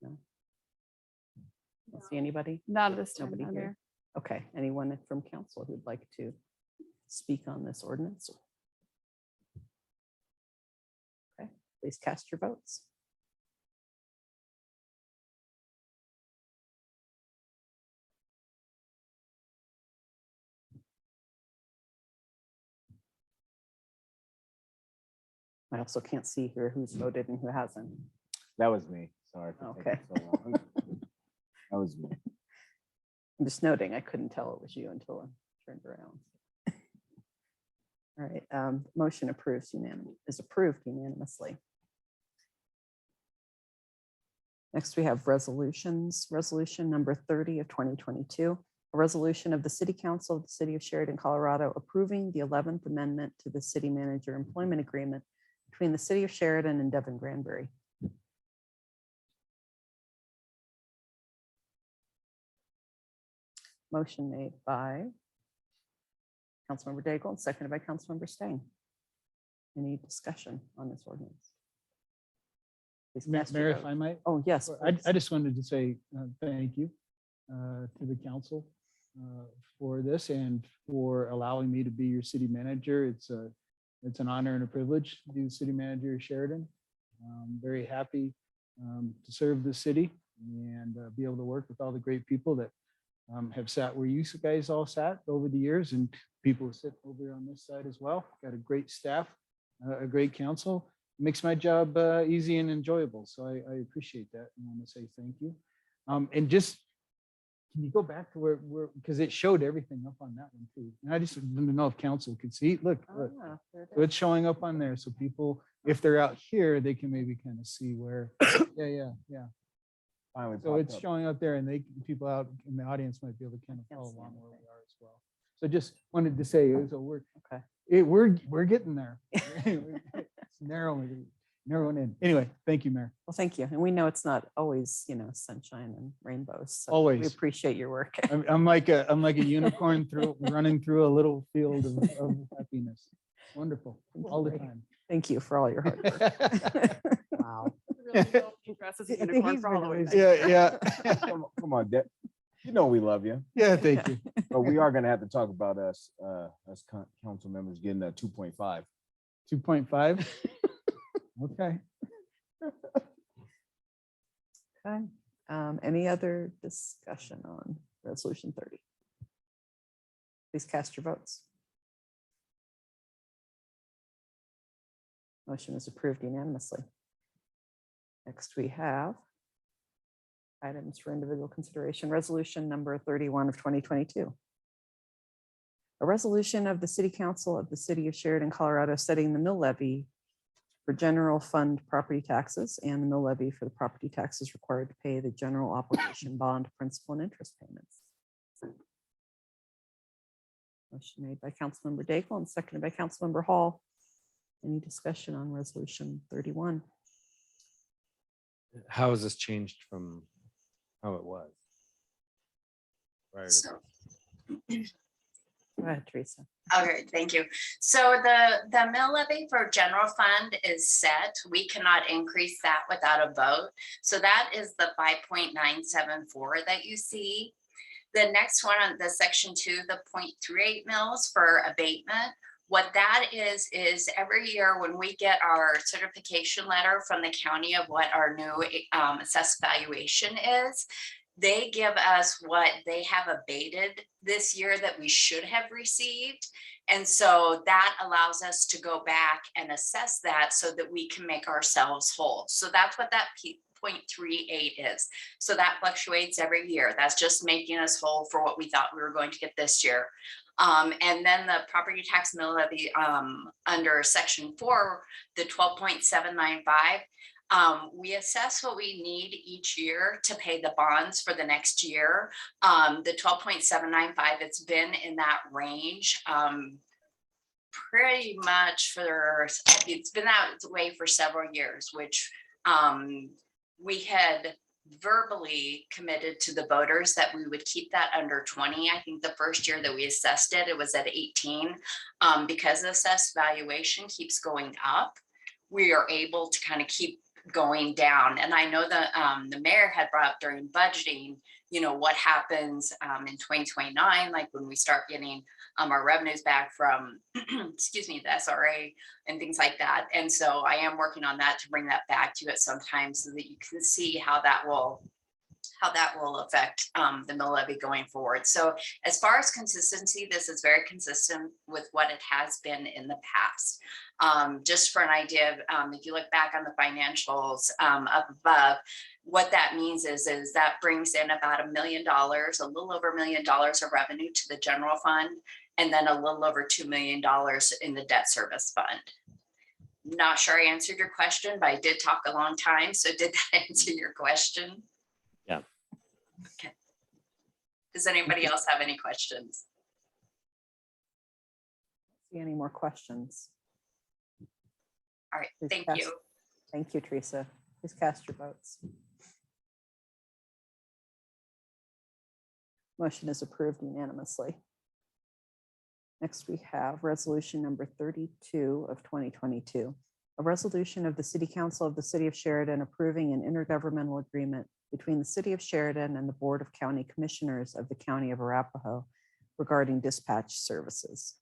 Speaker 3: No. Don't see anybody?
Speaker 1: Not this time.
Speaker 3: Nobody
Speaker 1: Madam
Speaker 3: here.
Speaker 1: Mayor.
Speaker 3: Okay, anyone from council who'd like to speak on this ordinance? Okay, please cast your votes. I also can't see here who's voted and who hasn't.
Speaker 6: That was me. Sorry for
Speaker 3: Okay.
Speaker 6: taking so long. That was me.
Speaker 3: I'm just noting, I couldn't tell it was you until I turned around. All right, motion is approved unanimously. Next, we have resolutions. Resolution number 30 of 2022, a resolution of the City Council of the City of Sheridan, Colorado, approving the 11th Amendment to the City Manager Employment Agreement between the City of Sheridan and Devin Granbury. Motion made by Councilmember Daigle and seconded by Councilmember Stang. Any discussion on this ordinance? Please cast your
Speaker 2: Mayor, if
Speaker 3: vote.
Speaker 2: I might.
Speaker 3: Oh, yes.
Speaker 2: I
Speaker 3: please.
Speaker 2: just wanted to say thank you to the council for this and for allowing me to be your city manager. It's an honor and a privilege to be the city manager of Sheridan. I'm very happy to serve the city and be able to work with all the great people that have sat where you guys all sat over the years, and people who sit over on this side as well. Got a great staff, a great council. Makes my job easy and enjoyable. So I appreciate that. I want to say thank you. And just, can you go back to where, because it showed everything up on that one too. And I just wanted to know if council could see, look, look.
Speaker 3: Ah, there it
Speaker 2: So
Speaker 3: is.
Speaker 2: it's showing up on there. So people, if they're out here, they can maybe kind of see where, yeah.
Speaker 6: Finally
Speaker 2: So
Speaker 6: popped
Speaker 2: it's
Speaker 6: up.
Speaker 2: showing up there and people out in the audience might be able to kind of
Speaker 3: Can't
Speaker 2: follow
Speaker 3: see
Speaker 2: along where we
Speaker 3: anything.
Speaker 2: are as well. So just wanted to say, so
Speaker 3: Okay.
Speaker 2: we're getting there. It's narrowing in. Anyway, thank you, Mayor.
Speaker 3: Well, thank you. And we know it's not always, sunshine and rainbows. So We
Speaker 2: Always.
Speaker 3: appreciate your work.
Speaker 2: I'm like a unicorn running through a little field of happiness. Wonderful, all the time.
Speaker 3: Thank you for all your hard work.
Speaker 10: Wow.
Speaker 1: Really hope he dresses a
Speaker 10: I think
Speaker 1: unicorn
Speaker 10: he's
Speaker 1: for Halloween.
Speaker 10: really-
Speaker 2: Yeah.
Speaker 6: Come on, Deb. You know we love you,
Speaker 2: Yeah, thank you.
Speaker 6: but we are gonna have to talk about us council members getting a 2.5.
Speaker 2: 2.5. Okay.
Speaker 3: Okay. Any other discussion on resolution 30? Please cast your votes. Motion is approved unanimously. Next, we have items for individual consideration. Resolution number 31 of 2022. A resolution of the City Council of the City of Sheridan, Colorado, setting the mill levy for general fund property taxes and the mill levy for the property taxes required to pay the general obligation bond principal and interest payments. Motion made by Councilmember Daigle and seconded by Councilmember Hall. Any discussion on resolution 31?
Speaker 7: How has this changed from how it was? Prior to
Speaker 9: So,
Speaker 3: Go ahead, Teresa.
Speaker 9: okay, thank you. So the mill levy for general fund is set. We cannot increase that without a vote. So that is the 5.974 that you see. The next one on the section 2, the 0.38 mils for abatement. What that is every year when we get our certification letter from the county of what our new assessed valuation is, they give us what they have abated this year that we should have received. And so that allows us to go back and assess that so that we can make ourselves whole. So that's what that 0.38 is. So that fluctuates every year. That's just making us whole for what we thought we were going to get this year. And then the property tax mill levy under section 4, the 12.795, we assess what we need each year to pay the bonds for the next year. The 12.795, it's been in that range pretty much for, it's been that way for several years, which we had verbally committed to the voters that we would keep that under 20. I think the first year that we assessed it, it was at 18. Because the assessed valuation keeps going up, we are able to kind of keep going down. And I know that the mayor had brought up during budgeting, you know, what happens in 2029, like when we start getting our revenues back from, excuse me, the SRA and things like that. And so I am working on that to bring that back to you at some time so that you can see how that will affect the mill levy going forward. So as far as consistency, this is very consistent with what it has been in the past. Just for an idea, if you look back on the financials up above, what that means is that brings in about $1 million, a little over $1 million of revenue to the general fund, and then a little over $2 million in the debt service fund. Not sure I answered your question, but I did talk a long time. So did that answer your question?
Speaker 7: Yeah.
Speaker 9: Okay. Does anybody else have any questions?
Speaker 3: See any more questions?
Speaker 9: All right,
Speaker 3: Please
Speaker 9: thank
Speaker 3: cast-
Speaker 9: you.
Speaker 3: Thank you, Teresa. Please cast your votes. Motion is approved unanimously. Next, we have resolution number 32 of 2022. A resolution of the City Council of the City of Sheridan approving an intergovernmental agreement between the City of Sheridan and the Board of County Commissioners of the County of Arapahoe regarding dispatch services.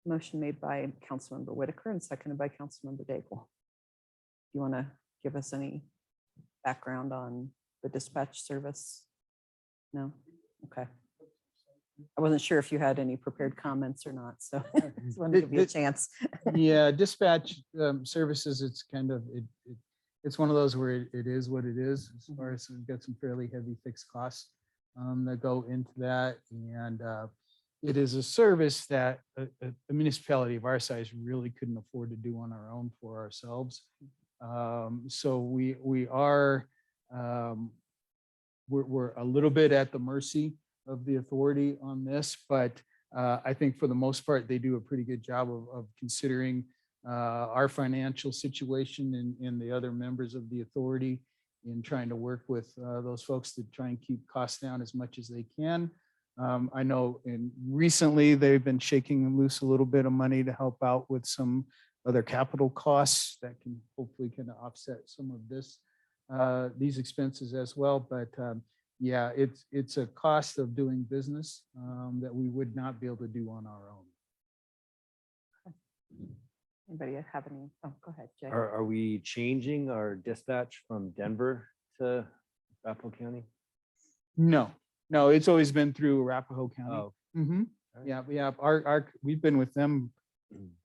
Speaker 3: Motion made by Councilmember Whitaker and seconded by Councilmember Daigle. You want to give us any background on the dispatch service? No? Okay. I wasn't sure if you had any prepared comments or not, so just wanted to give you a chance.
Speaker 2: Yeah, dispatch services, it's kind of, it's one of those where it is what it is, as far as we've got some fairly heavy fixed costs that go into that. And it is a service that a municipality of our size really couldn't afford to do on our own for ourselves. So we are, we're a little bit at the mercy of the authority on this, but I think for the most part, they do a pretty good job of considering our financial situation and the other members of the authority in trying to work with those folks to try and keep costs down as much as they can. I know recently they've been shaking loose a little bit of money to help out with some other capital costs that can hopefully kind of offset some of these expenses as well. But yeah, it's a cost of doing business that we would not be able to do on our own.
Speaker 3: Anybody have any? Oh, go ahead, Jay.
Speaker 7: Are we changing our dispatch from Denver to Arapahoe County?
Speaker 2: No, it's always been through Arapahoe County.
Speaker 7: Oh,
Speaker 2: Yeah, we have we've been with them,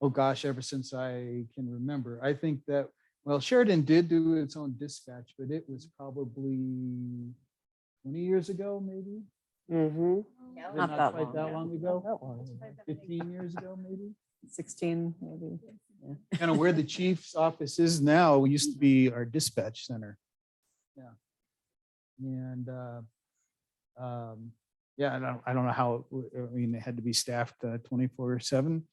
Speaker 2: oh gosh, ever since I can remember. I think that, well, Sheridan did do its own dispatch, but it was probably 20 years ago, maybe.
Speaker 10: Mm-hmm.
Speaker 3: Not that
Speaker 2: quite that
Speaker 3: long,
Speaker 2: long ago. 15 years ago, maybe.
Speaker 3: 16, maybe. Yeah.
Speaker 2: Kind of where the chief's office is now used to be our dispatch center. Yeah. And yeah, I don't know how, I mean, it had to be staffed 24/7.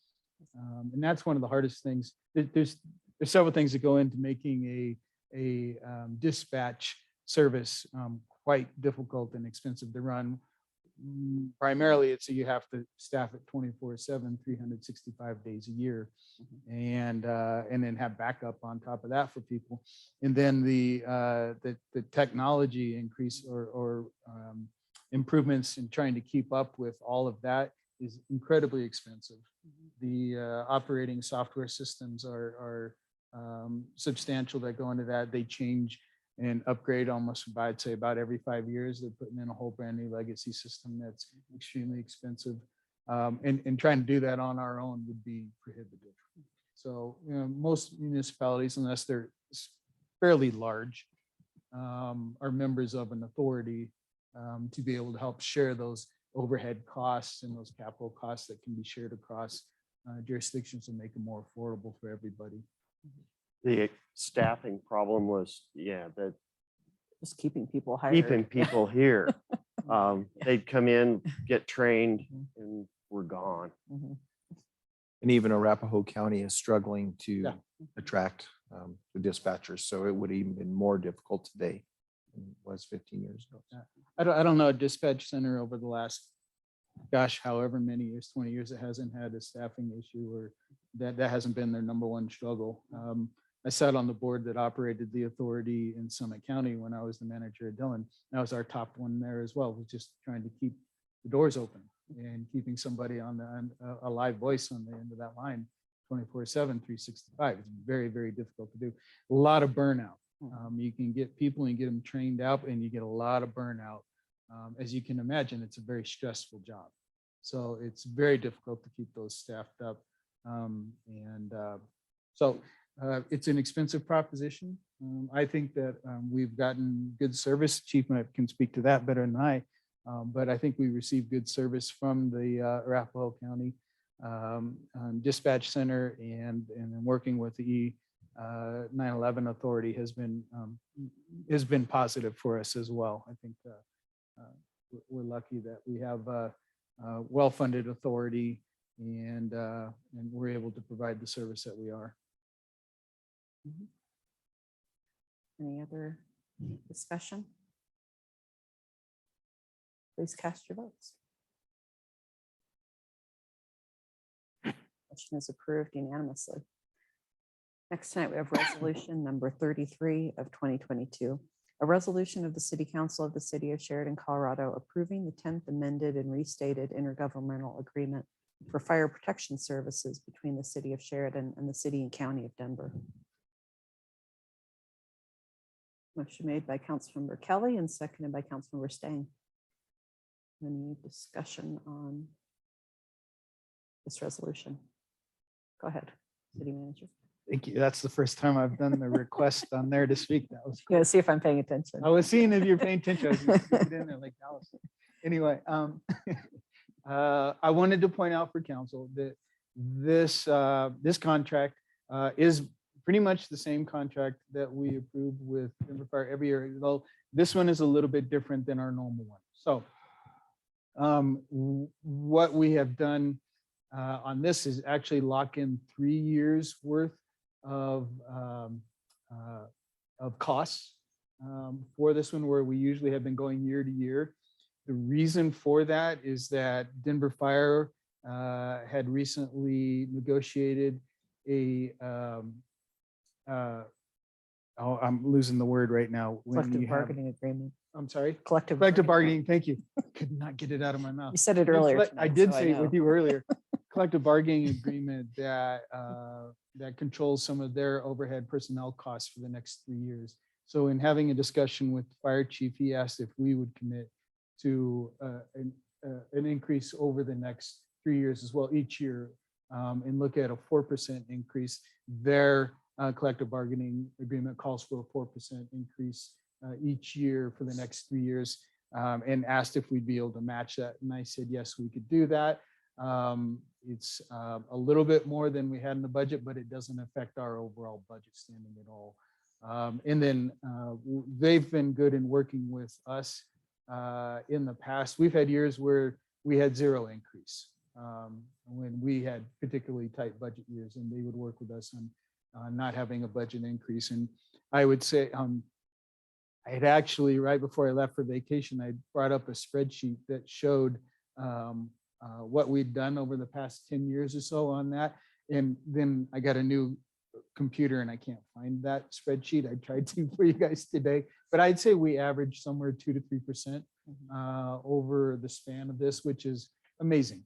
Speaker 2: And that's one of the hardest things. There's several things that go into making a dispatch service quite difficult and expensive to run. Primarily, it's you have to staff it 24/7, 365 days a year, and then have backup on top of that for people. And then the technology increase or improvements in trying to keep up with all of that is incredibly expensive. The operating software systems are substantial that go into that. They change and upgrade almost about, I'd say, about every 5 years. They're putting in a whole brand new legacy system that's extremely expensive. And trying to do that on our own would be prohibitive. So, you know, most municipalities, unless they're fairly large, are members of an authority to be able to help share those overhead costs and those capital costs that can be shared across jurisdictions to make it more affordable for everybody.
Speaker 14: The staffing problem was, yeah, the
Speaker 3: Just keeping people hired.
Speaker 14: keeping people here. They'd come in, get trained, and we're gone.
Speaker 3: Mhm.
Speaker 8: And even Arapahoe County is struggling to
Speaker 2: Yeah.
Speaker 8: attract the dispatchers. So it would even been more difficult today than it was 15 years ago.
Speaker 2: I don't know a dispatch center over the last, gosh, however many years, 20 years, it hasn't had a staffing issue or that hasn't been their number one struggle. I sat on the board that operated the authority in Summit County when I was the manager at Dillon. That was our top one there as well, was just trying to keep the doors open and keeping somebody on a live voice on the end of that line 24/7, 365. It's very, very difficult to do. A lot of burnout. You can get people and get them trained out and you get a lot of burnout. As you can imagine, it's a very stressful job. So it's very difficult to keep those staffed up. So it's an expensive proposition. I think that we've gotten good service. Chief can speak to that better than I. But I think we received good service from the Arapahoe County Dispatch Center, and then working with the 9/11 Authority has been positive for us as well. I think we're lucky that we have a well-funded authority and we're able to provide the service that we are.
Speaker 3: Any other discussion? Please cast your votes. Motion is approved unanimously. Next tonight, we have resolution number 33 of 2022. A resolution of the City Council of the City of Sheridan, Colorado, approving the 10th amended and restated intergovernmental agreement for fire protection services between the City of Sheridan and the City and County of Denver. Motion made by Councilmember Kelly and seconded by Councilmember Stang. Any discussion on this resolution? Go ahead, City Manager.
Speaker 2: Thank you. That's the first time I've done the request on there to speak. That was
Speaker 3: Yeah, see if I'm paying attention.
Speaker 2: I was seeing if you're paying attention. I was gonna stick it in there like Allison. Anyway, I wanted to point out for council that this contract is pretty much the same contract that we approve with Denver Fire every year, though this one is a little bit different than our normal one. So what we have done on this is actually lock in 3 years worth of costs for this one, where we usually have been going year to year. The reason for that is that Denver Fire had recently negotiated a I'm losing the word right now. When
Speaker 3: Collective
Speaker 2: you have-
Speaker 3: bargaining agreement.
Speaker 2: I'm sorry.
Speaker 3: Collective
Speaker 2: Bargaining. Thank you. Could not get it out of my mouth.
Speaker 3: You said it earlier.
Speaker 2: I
Speaker 3: tonight,
Speaker 2: did
Speaker 3: so
Speaker 2: say it with
Speaker 3: know.
Speaker 2: you earlier. Collective bargaining agreement that that controls some of their overhead personnel costs for the next 3 years. So in having a discussion with the fire chief, he asked if we would commit to an increase over the next 3 years as well, each year, and look at a 4% increase. Their collective bargaining agreement calls for a 4% increase each year for the next 3 years. and asked if we'd be able to match that. And I said, yes, we could do that. It's a little bit more than we had in the budget, but it doesn't affect our overall budget standing at all. And then they've been good in working with us in the past. We've had years where we had zero increase when we had particularly tight budget years, and they would work with us on not having a budget increase. And I would say I had actually, right before I left for vacation, I brought up a spreadsheet that showed what we'd done over the past 10 years or so on that. And then I got a new computer and I can't find that spreadsheet. I tried to for you guys today, but I'd say we average somewhere 2 to 3% over the span of this, which is amazing.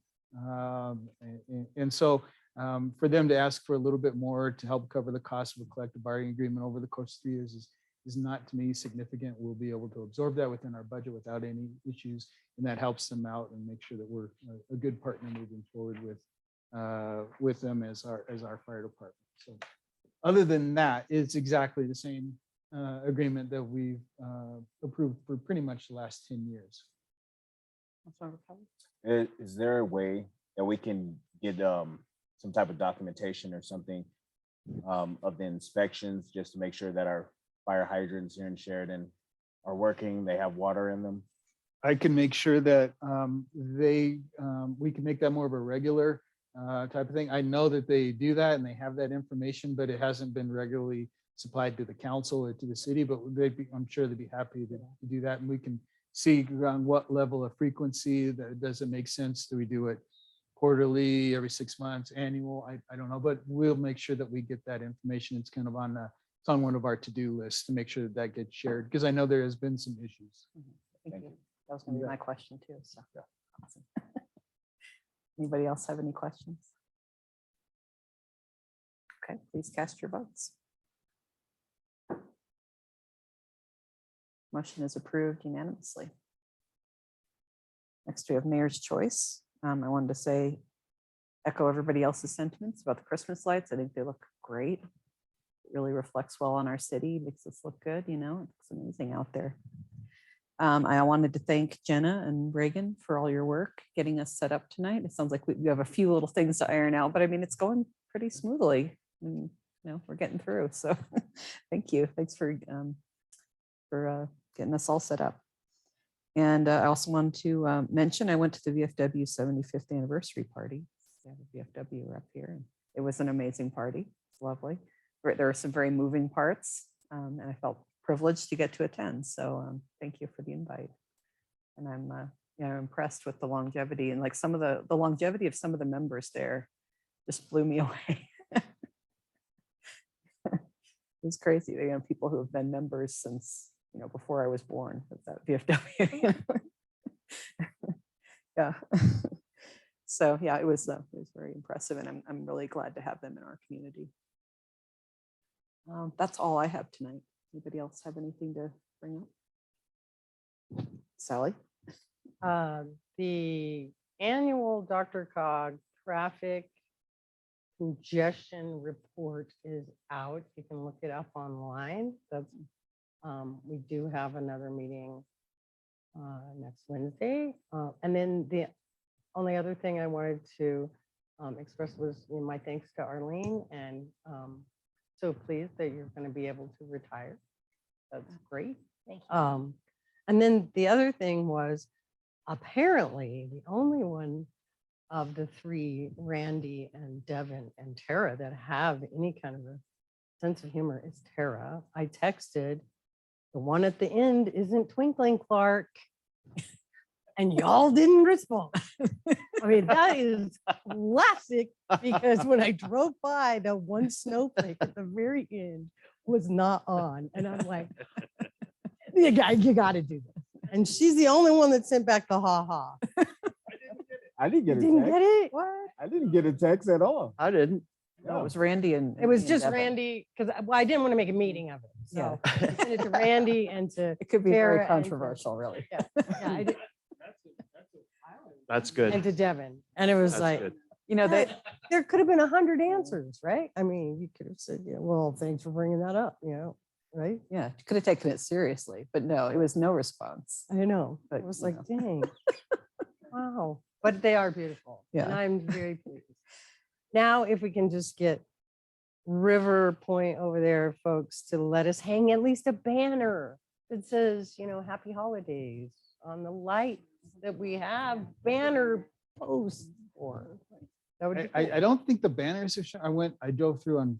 Speaker 2: And so for them to ask for a little bit more to help cover the cost of a collective bargaining agreement over the course of 3 years is not, to me, significant. We'll be able to absorb that within our budget without any issues, and that helps them out and make sure that we're a good partner moving forward with them as our fire department. So other than that, it's exactly the same agreement that we've approved for pretty much the last 10 years.
Speaker 6: Is there a way that we can get some type of documentation or something of the inspections, just to make sure that our fire hydrants here in Sheridan are working, they have water in them?
Speaker 2: I can make sure that we can make that more of a regular type of thing. I know that they do that and they have that information, but it hasn't been regularly supplied to the council or to the city, but I'm sure they'd be happy to do that. And we can see on what level of frequency that does it make sense. Do we do it quarterly, every 6 months, annual? I don't know, but we'll make sure that we get that information. It's kind of it's on one of our to-do lists to make sure that that gets shared, because I know there has been some issues.
Speaker 3: Thank you. That was gonna be my question too, so. Awesome. Anybody else have any questions? Okay, please cast your votes. Motion is approved unanimously. Next, we have Mayor's Choice. I wanted to echo everybody else's sentiments about the Christmas lights. I think they look great. It really reflects well on our city, makes us look good, it looks amazing out there. I wanted to thank Jenna and Reagan for all your work getting us set up tonight. It sounds like we have a few little things to iron out, but I mean, it's going pretty smoothly. We're getting through. So thank you. Thanks for getting us all set up. And I also wanted to mention, I went to the VFW 75th anniversary party. The VFW were up here, and it was an amazing party. It's lovely. There were some very moving parts, and I felt privileged to get to attend. So thank you for the invite. And I'm impressed with the longevity, and like some of the longevity of some of the members there just blew me away. It's crazy. People who have been members since before I was born with that VFW. Yeah. So yeah, it was very impressive, and I'm really glad to have them in our community. That's all I have tonight. Anybody else have anything to bring up? Sally?
Speaker 10: The annual Dr. Cog traffic congestion report is out. You can look it up online. That's we do have another meeting next Wednesday. And then the only other thing I wanted to express was my thanks to Arlene, and so pleased that you're going to be able to retire. That's great.
Speaker 12: Thank you.
Speaker 10: And then the other thing was, apparently the only one of the three, Randy and Devin and Tara, that have any kind of a sense of humor is Tara. I texted, the one at the end isn't Twinkling Clark. And y'all didn't respond. I mean, that is classic, because when I drove by, the one snowflake at the very end was not on. And I'm like, you got to do this. And she's the only one that sent back the ha-ha.
Speaker 6: I didn't get a
Speaker 10: Didn't
Speaker 6: text.
Speaker 10: get it? What?
Speaker 6: I didn't get a text at all.
Speaker 3: I didn't. No,
Speaker 6: No.
Speaker 3: it was Randy and
Speaker 10: It was
Speaker 3: and
Speaker 10: just
Speaker 3: Devin.
Speaker 10: Randy, because I didn't want to make a meeting of it. So I sent it to Randy and to
Speaker 3: It could be
Speaker 10: Tara
Speaker 3: very
Speaker 10: and to-
Speaker 3: controversial, really.
Speaker 10: yeah, I did-
Speaker 7: That's good.
Speaker 10: and to Devin. And it was
Speaker 7: That's
Speaker 10: like,
Speaker 7: good.
Speaker 3: They
Speaker 10: there could have been 100 answers, right? I mean, you could have said, well, thanks for bringing that up,
Speaker 3: right? Yeah, could have taken it seriously, but no, it was no response.
Speaker 10: I know. I
Speaker 3: But,
Speaker 10: was
Speaker 3: you
Speaker 10: like, dang. Wow. But they are beautiful. And
Speaker 3: Yeah.
Speaker 10: I'm very pleased. Now, if we can just get River Point over there, folks, to let us hang at least a banner that says, happy holidays on the lights that we have banner posts for. That would be
Speaker 2: I
Speaker 10: cool.
Speaker 2: don't think the banners are, I drove through on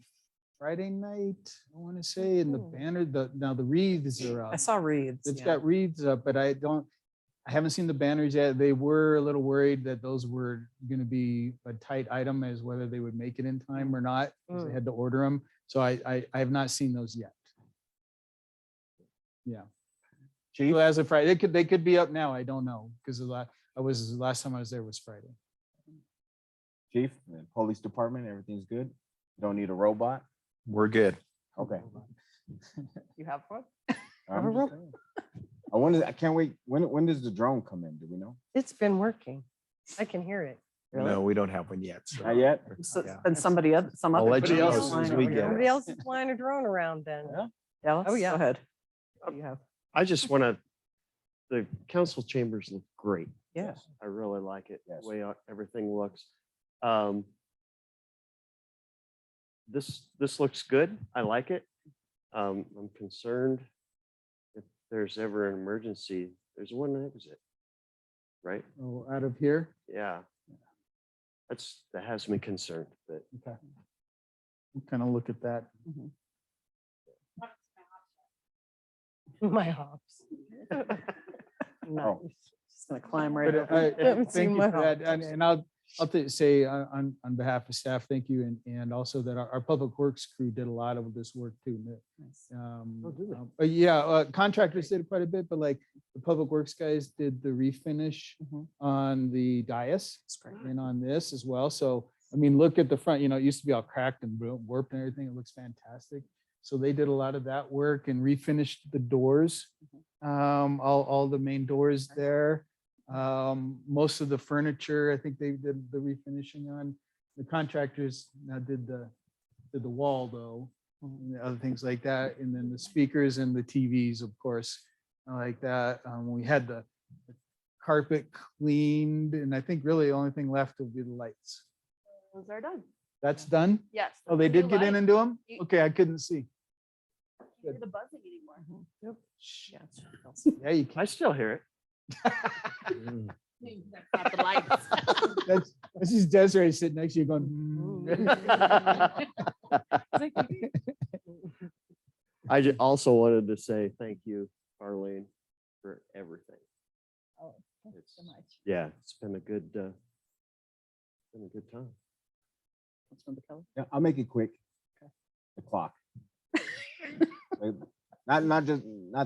Speaker 2: Friday night, I want to say, and the
Speaker 10: Oh.
Speaker 2: banner, now the wreaths are
Speaker 3: I
Speaker 2: up.
Speaker 3: saw reads.
Speaker 2: It's
Speaker 3: yeah.
Speaker 2: got wreaths up, but I haven't seen the banners yet. They were a little worried that those were going to be a tight item as whether they would make it in time or not, 'cause they had to order them. So I have not seen those yet. Yeah. So as of Friday, they could be up now. I don't know, because last time I was there was Friday.
Speaker 6: Chief, the police department, everything's good? Don't need a robot?
Speaker 8: We're good.
Speaker 6: Okay.
Speaker 3: You have one?
Speaker 6: I'm just saying. I can't wait. When does the drone come in? Do we know?
Speaker 10: It's been working. I can hear it.
Speaker 8: No, we don't have one yet. So.
Speaker 6: Not yet?
Speaker 8: Yeah.
Speaker 3: And somebody else, some
Speaker 8: I'll
Speaker 3: other.
Speaker 8: let you
Speaker 3: company
Speaker 8: know
Speaker 3: is
Speaker 8: as soon as
Speaker 3: flying
Speaker 8: we
Speaker 3: over
Speaker 8: get
Speaker 3: here.
Speaker 8: it.
Speaker 10: Somebody else is flying a drone around then.
Speaker 6: Yeah.
Speaker 3: Dallas,
Speaker 10: Oh, yeah.
Speaker 3: Go ahead. What do you have?
Speaker 14: I just want to, the council chambers look great.
Speaker 3: Yeah.
Speaker 14: I really like it,
Speaker 6: Yes.
Speaker 14: the way everything looks. This looks good. I like it. I'm concerned if there's ever an emergency, there's one exit, right?
Speaker 2: Oh, out of here?
Speaker 14: Yeah. That has me concerned, but
Speaker 2: Okay. We'll kind of look at that.
Speaker 10: My hops.
Speaker 6: Oh.
Speaker 3: Just gonna climb right
Speaker 2: But
Speaker 3: over.
Speaker 10: Haven't
Speaker 2: thank
Speaker 10: seen
Speaker 2: you
Speaker 10: my
Speaker 2: for that.
Speaker 10: hops.
Speaker 2: And I'll say on behalf of staff, thank you. And also that our public works crew did a lot of this work too. But yeah, contractors did quite a bit, but like the public works guys did the refinish on the dais and on this as well. So, I mean, look at the front, it used to be all cracked and warped and everything. It looks fantastic. So they did a lot of that work and refinished the doors, all the main doors there. Most of the furniture, I think they did the refinishing on. The contractors now did the wall though, and other things like that. And then the speakers and the TVs, of course, like that. We had the carpet cleaned, and I think really the only thing left will be the lights.
Speaker 1: Those are done.
Speaker 2: That's done?
Speaker 1: Yes.
Speaker 2: Oh, they did get in and do them?
Speaker 1: You-
Speaker 2: Okay, I couldn't see.
Speaker 1: Hear the buzzing anymore.
Speaker 2: Yeah, you can.
Speaker 14: I still hear it.
Speaker 1: That's not the lights.
Speaker 2: This is Desiree sitting next to you going.
Speaker 14: I also wanted to say thank you, Arlene, for everything.
Speaker 12: Oh, thank you so
Speaker 14: It's-
Speaker 12: much.
Speaker 14: Yeah, it's been a good time.
Speaker 6: Yeah, I'll make it quick. The clock. Like, not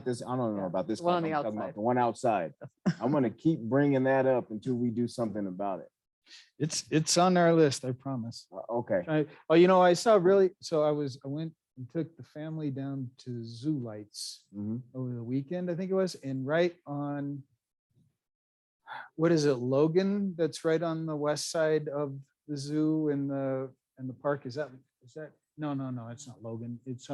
Speaker 6: this, I don't know about this.
Speaker 3: The one on
Speaker 6: clock,
Speaker 3: the
Speaker 6: I'm talking about
Speaker 3: outside.
Speaker 6: the one outside. I'm gonna keep bringing that up until we do something about it.
Speaker 2: It's on our list, I promise.
Speaker 6: Okay.
Speaker 2: I saw I went and took the family down to Zoo Lights
Speaker 6: Mhm.
Speaker 2: over the weekend, I think it was, and right on, what is it, Logan? That's right on the west side of the zoo and the park. Is that, no, it's not Logan. It's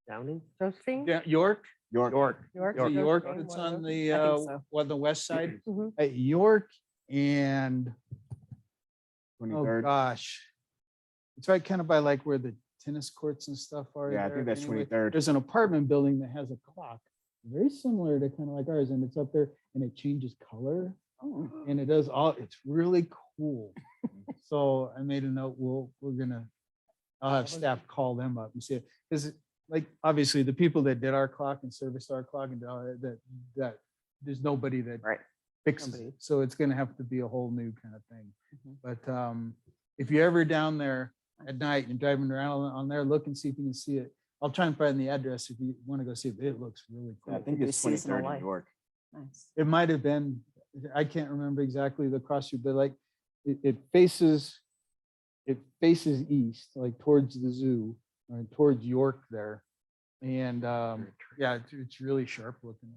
Speaker 14: Downing?
Speaker 10: Josephine?
Speaker 2: yeah, York.
Speaker 6: York.
Speaker 10: York.
Speaker 2: Is it York
Speaker 10: Josephine,
Speaker 2: that's
Speaker 10: one of
Speaker 2: on
Speaker 10: those.
Speaker 2: the the west side.
Speaker 10: Mhm.
Speaker 2: At York and, oh
Speaker 6: 23rd.
Speaker 2: gosh. It's right kind of by like where the tennis courts and stuff are.
Speaker 6: Yeah, I
Speaker 2: there.
Speaker 6: think that's
Speaker 2: Anyway,
Speaker 6: 23rd.
Speaker 2: There's an apartment building that has a clock, very similar to kind of like ours, and it's up there and it changes color. And it does it's really cool. So I made a note, I'll have staff call them up and see it. Because like, obviously the people that did our clock and serviced our clock and that there's nobody that fixes it. So it's gonna have to be a whole new kind of thing. But if you're ever down there at night and driving around on there, look and see if you can see it. I'll try and find the address if you want to go see it. It looks really cool.
Speaker 6: I think
Speaker 3: do
Speaker 6: it's
Speaker 3: seasonal
Speaker 6: 23rd in
Speaker 3: light.
Speaker 6: York.
Speaker 3: Nice.
Speaker 2: It might have been, I can't remember exactly the cross street, but like it faces east, like towards the zoo or towards York there. And yeah, it's really sharp looking.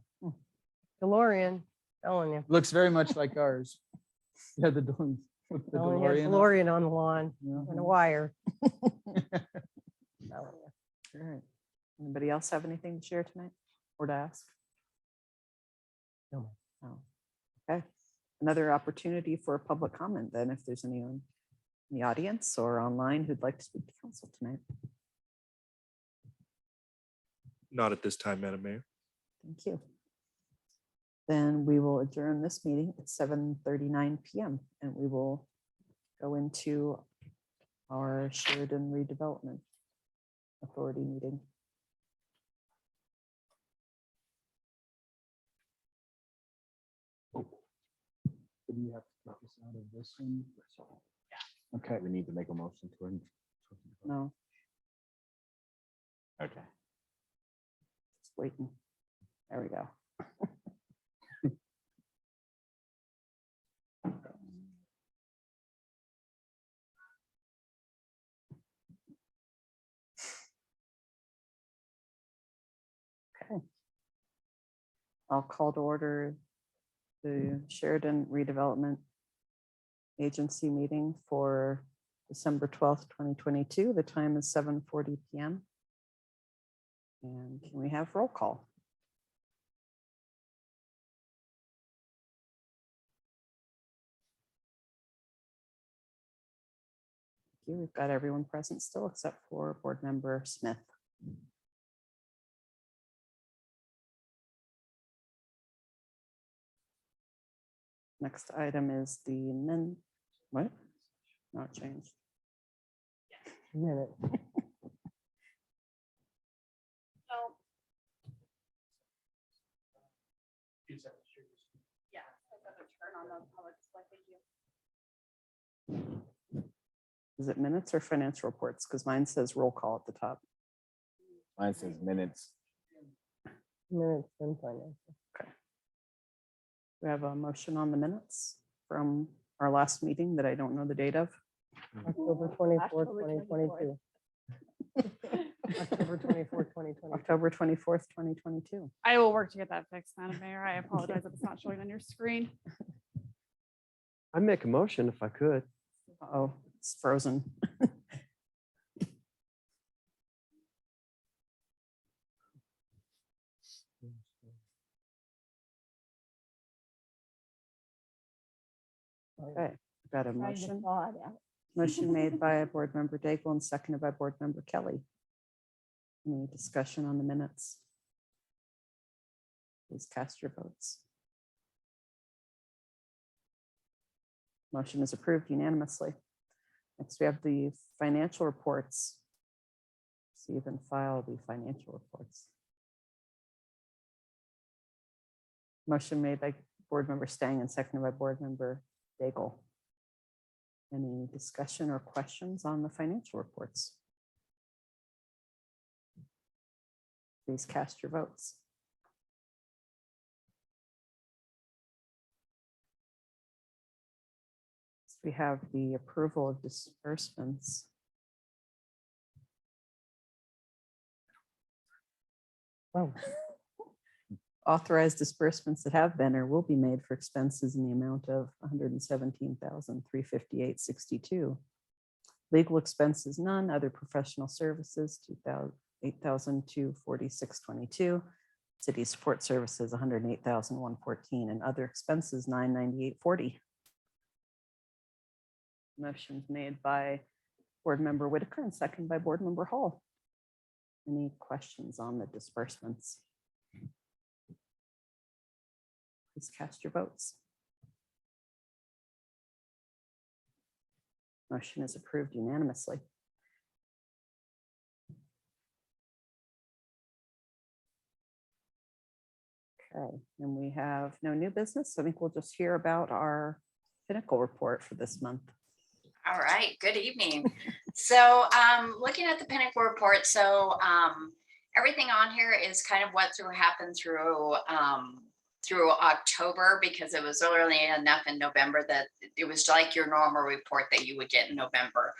Speaker 10: DeLorean, telling you.
Speaker 2: Looks very much like ours. Yeah, the
Speaker 10: Telling you,
Speaker 2: DeLorean.
Speaker 10: DeLorean on the lawn
Speaker 2: Yeah.
Speaker 10: and a wire.
Speaker 2: All right.
Speaker 3: Anybody else have anything to share tonight or to ask?
Speaker 10: No.
Speaker 3: No. Okay. Another opportunity for public comment then, if there's anyone in the audience or online who'd like to speak to council tonight.
Speaker 15: Not at this time, Madam Mayor.
Speaker 3: Thank you. Then we will adjourn this meeting at 7:39 PM and we will go into our Sheridan Redevelopment Authority meeting.
Speaker 2: Do you have to take us out of this one?
Speaker 6: Okay, we need to make a motion to.
Speaker 3: No,
Speaker 6: Okay.
Speaker 3: just waiting. There we go. Okay. I'll call to order the Sheridan Redevelopment Agency meeting for December 12th, 2022. The time is 7:40 PM. And can we have roll call? Thank you. We've got everyone present still except for Board Member Smith. Next item is the what? Not changed.
Speaker 10: Minute.
Speaker 1: Yeah. Turn on the public display. Thank you.
Speaker 3: Is it minutes or financial reports? Because mine says roll call at the top.
Speaker 6: Mine says minutes.
Speaker 10: Minutes and financial.
Speaker 3: We have a motion on the minutes from our last meeting that I don't know the date of.
Speaker 10: October 24th, 2022. October 24th, 2022.
Speaker 3: October 24th, 2022.
Speaker 1: I will work to get that fixed, Madam Mayor. I apologize if it's not showing on your screen.
Speaker 14: I make a motion if I could.
Speaker 3: Oh, it's frozen. Okay, got a
Speaker 12: Trying to
Speaker 3: motion.
Speaker 12: thaw it out.
Speaker 3: Motion made by Board Member Daigle and seconded by Board Member Kelly. Any discussion on the minutes? Please cast your votes. Motion is approved unanimously. Next, we have the financial reports. Receive and file the financial reports. Motion made by Board Member Stang and seconded by Board Member Daigle. Any discussion or questions on the financial reports? Please cast your votes. We have the approval of disbursements. Oh. Authorized disbursements that have been or will be made for expenses in the amount of $117,358.62. Legal expenses, none. Other professional services, $8,246.22. City support services, $108,114, and other expenses, $998.40. Motions made by Board Member Whitaker and seconded by Board Member Hall. Any questions on the disbursements? Please cast your votes. Motion is approved unanimously. Okay, and we have no new business. So I think we'll just hear about our Pinnacle report for this month.
Speaker 9: All right, good evening. So looking at the Pinnacle report, so everything on here is kind of what happened through October, because it was early enough in November that it was like your normal report that you would get in November.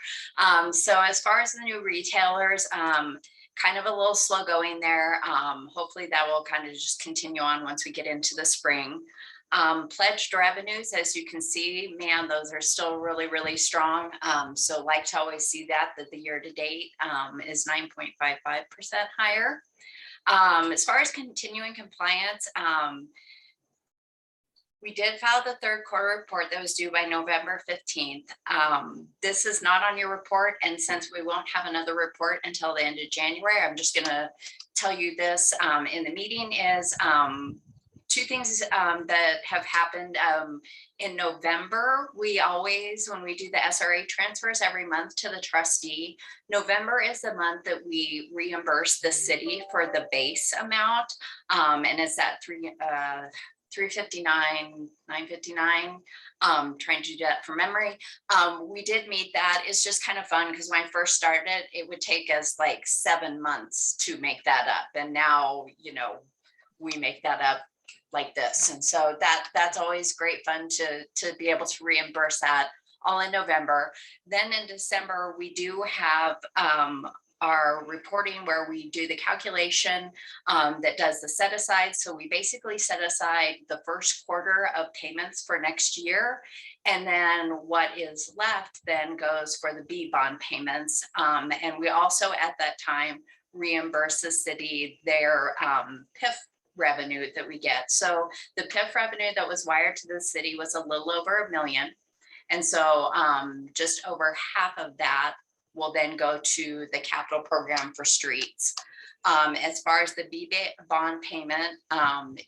Speaker 9: So as far as the new retailers, kind of a little slow going there. Hopefully that will kind of just continue on once we get into the spring. Pledged revenues, as you can see, man, those are still really, really strong. So like to always see that the year to date is 9.55% higher. As far as continuing compliance, we did file the third quarter report that was due by November 15th. This is not on your report, and since we won't have another report until the end of January, I'm just gonna tell you this in the meeting is two things that have happened. In November, we always, when we do the SRA transfers every month to the trustee, November is the month that we reimburse the city for the base amount. And it's that 359, 959, trying to do that from memory. We did meet that. It's just kind of fun because when I first started, it would take us like 7 months to make that up. And now, you know, we make that up like this. And so that's always great fun to be able to reimburse that all in November. Then in December, we do have our reporting where we do the calculation that does the set aside. So we basically set aside the first quarter of payments for next year. And then what is left then goes for the B bond payments. And we also at that time reimburse the city their PIF revenue that we get. So the PIF revenue that was wired to the city was a little over $1 million. And so just over half of that will then go to the capital program for streets. As far as the B bond payment,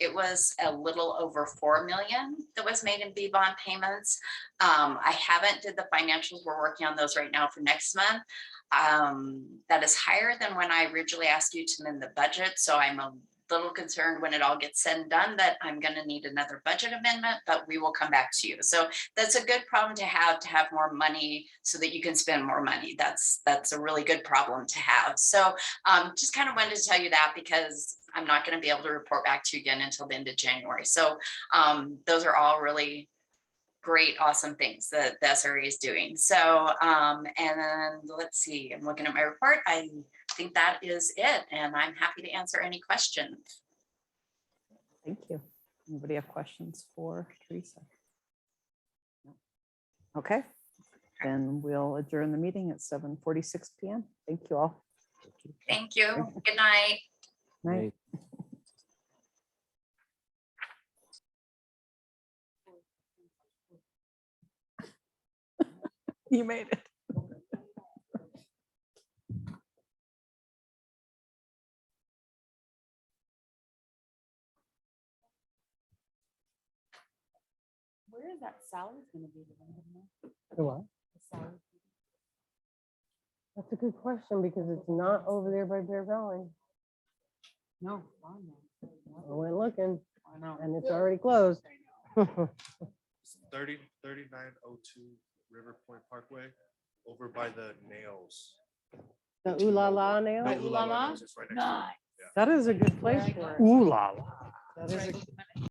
Speaker 9: it was a little over 4 million that was made in B bond payments. I haven't did the financials. We're working on those right now for next month. That is higher than when I originally asked you to amend the budget. So I'm a little concerned when it all gets said and done that I'm going to need another budget amendment, but we will come back to you. So that's a good problem to have more money so that you can spend more money. That's a really good problem to have. So just kind of wanted to tell you that because I'm not going to be able to report back to you again until the end of January. So those are all really great, awesome things that the SRE is doing. So, and then let's see, I'm looking at my report. I think that is it, and I'm happy to answer any questions.
Speaker 3: Thank you. Anybody have questions for Teresa? No. Okay, then we'll adjourn the meeting at 7:46 p.m. Thank you all.
Speaker 9: Thank you. Good night.
Speaker 3: Night. You made it.
Speaker 1: Where is that salary going to be?
Speaker 10: The what? That's a good question because it's not over there by Bear Valley.
Speaker 11: No.
Speaker 10: I went looking
Speaker 11: I know.
Speaker 10: and it's already closed.
Speaker 15: 3902 River Point Parkway, over by the nails.
Speaker 10: The Ooh La La
Speaker 15: No,
Speaker 10: nail.
Speaker 15: Ooh La La Nails is right next to it. Yeah.
Speaker 10: That is a good place for it.
Speaker 11: Ooh la la.
Speaker 10: That is a